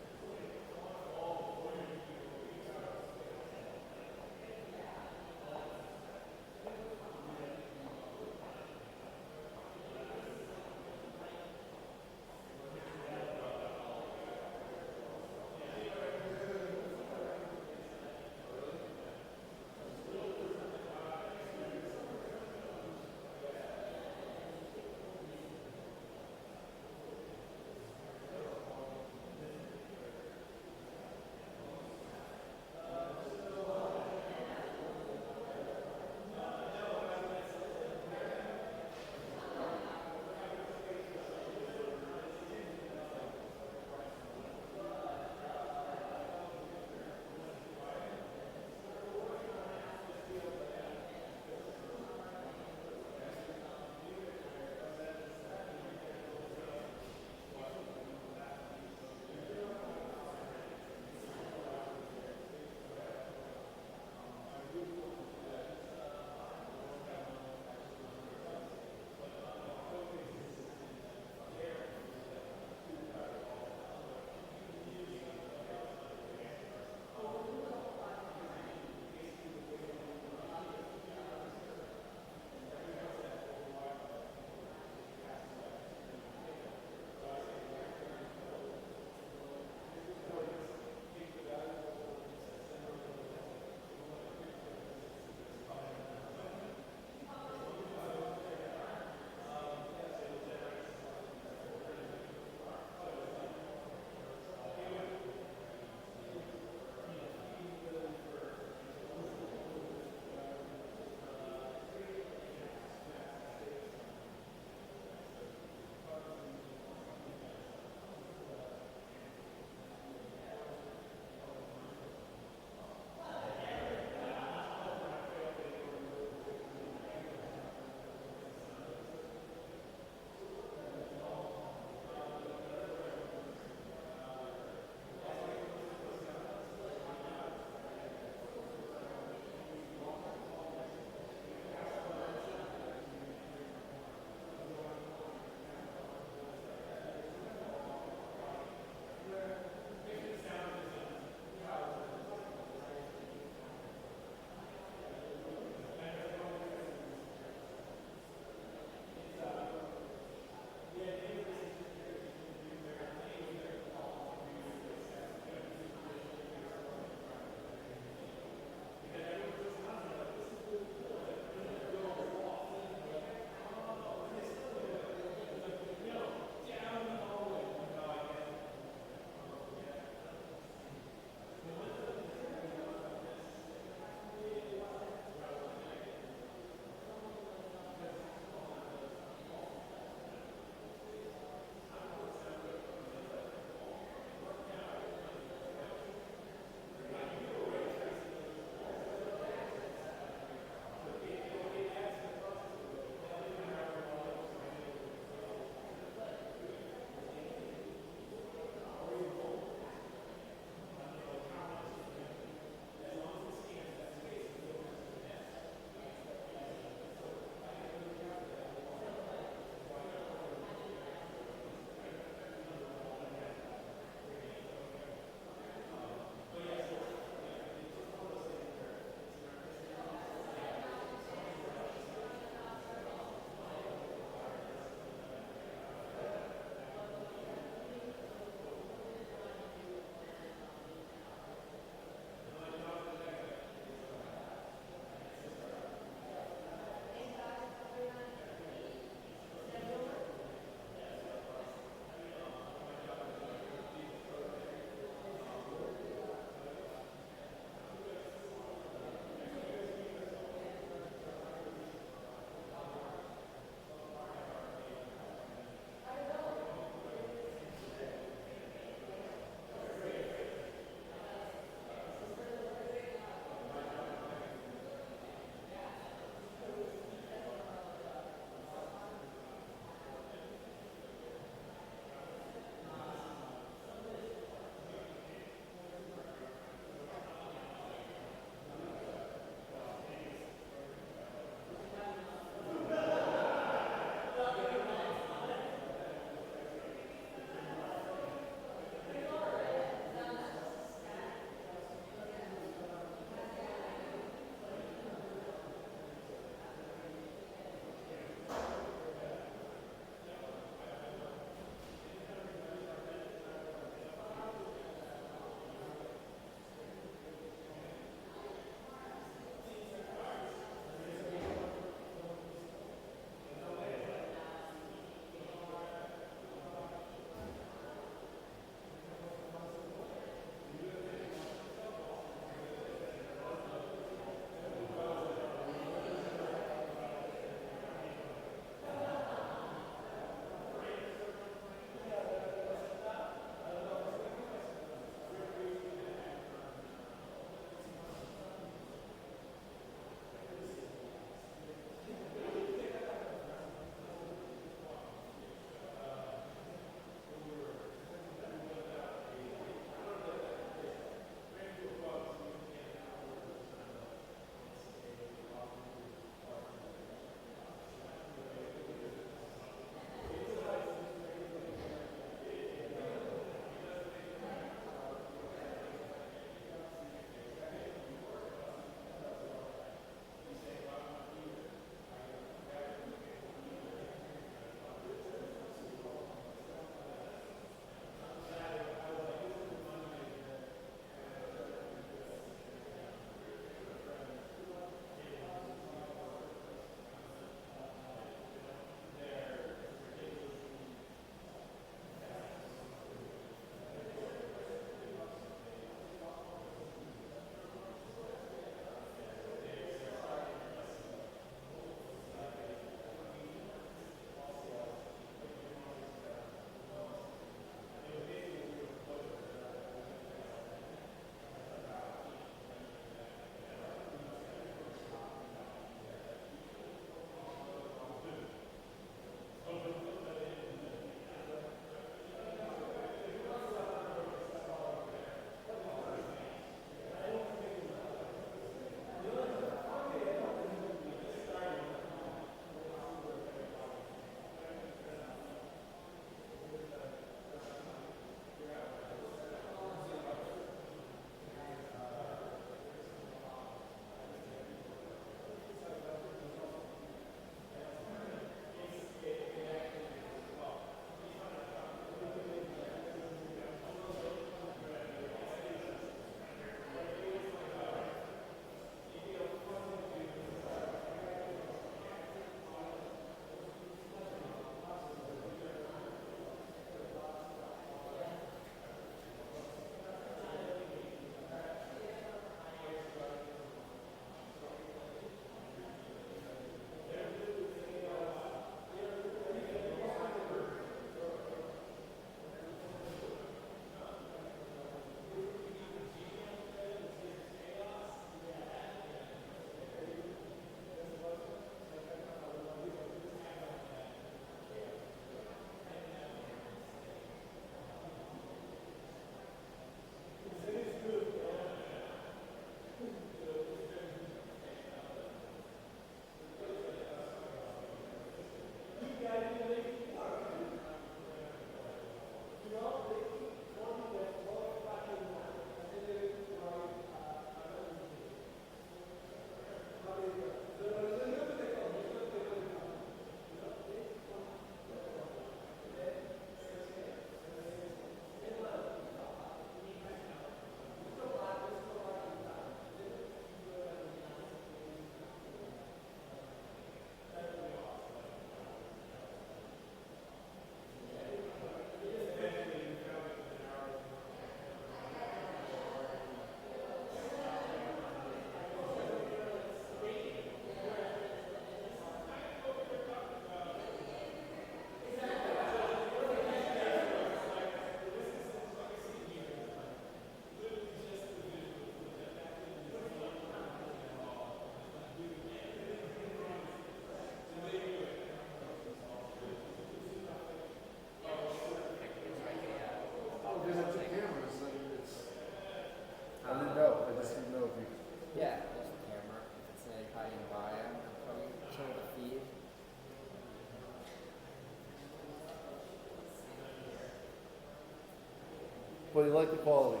But you like the quality?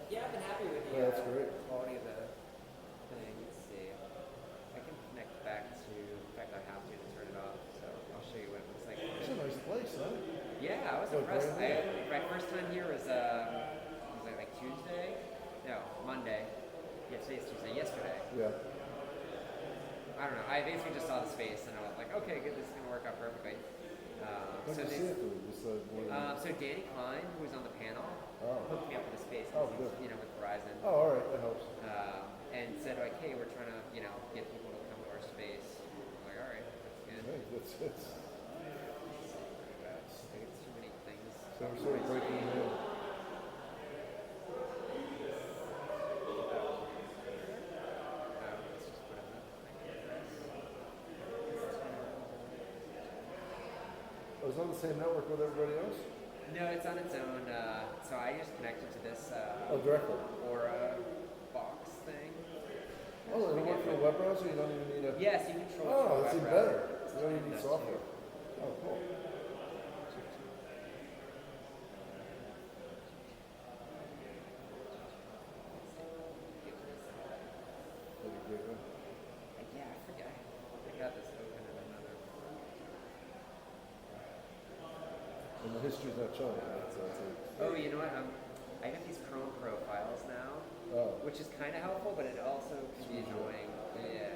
Yeah, I've been happy with the Yeah, that's great. quality of the thing. Let's see. I can connect back to, in fact, I have to turn it off, so I'll show you what it looks like. It's a nice place, huh? Yeah, I was Like impressed. brand new. My first time here was like Tuesday? No, Monday. Yeah, today's Tuesday. Yesterday. Yeah. I don't know. I basically just saw the space and I was like, okay, good, this is gonna work out perfectly. Nice to see it, dude. It's one of the- So Danny Klein, who was on the panel, Oh. hooked me up with the space, Oh, 'cause he's, good. you know, with Verizon, Oh, all right, that helps. and said like, hey, we're trying to, you know, get people to come to our space. I'm like, all right, that's good. Hey, that's I think it's too many things. so we're sort of breaking the news. Let's just put in that thing. Oh, it's on the same network with everybody else? No, it's on its own. So I just connected to this Oh, directly. Aura box thing. Oh, and it works for a web browser? You don't even need a... Yes, you control it Oh, from a that's web even browser. better. You don't even need That's software. too. Oh, cool. That'd be great, huh? Yeah, I forget. I got this open in another. And the history's not showing. That's it. Oh, you know what? I got these Chrome profiles now, Oh. which is kind of helpful, but it also can be annoying. Yeah.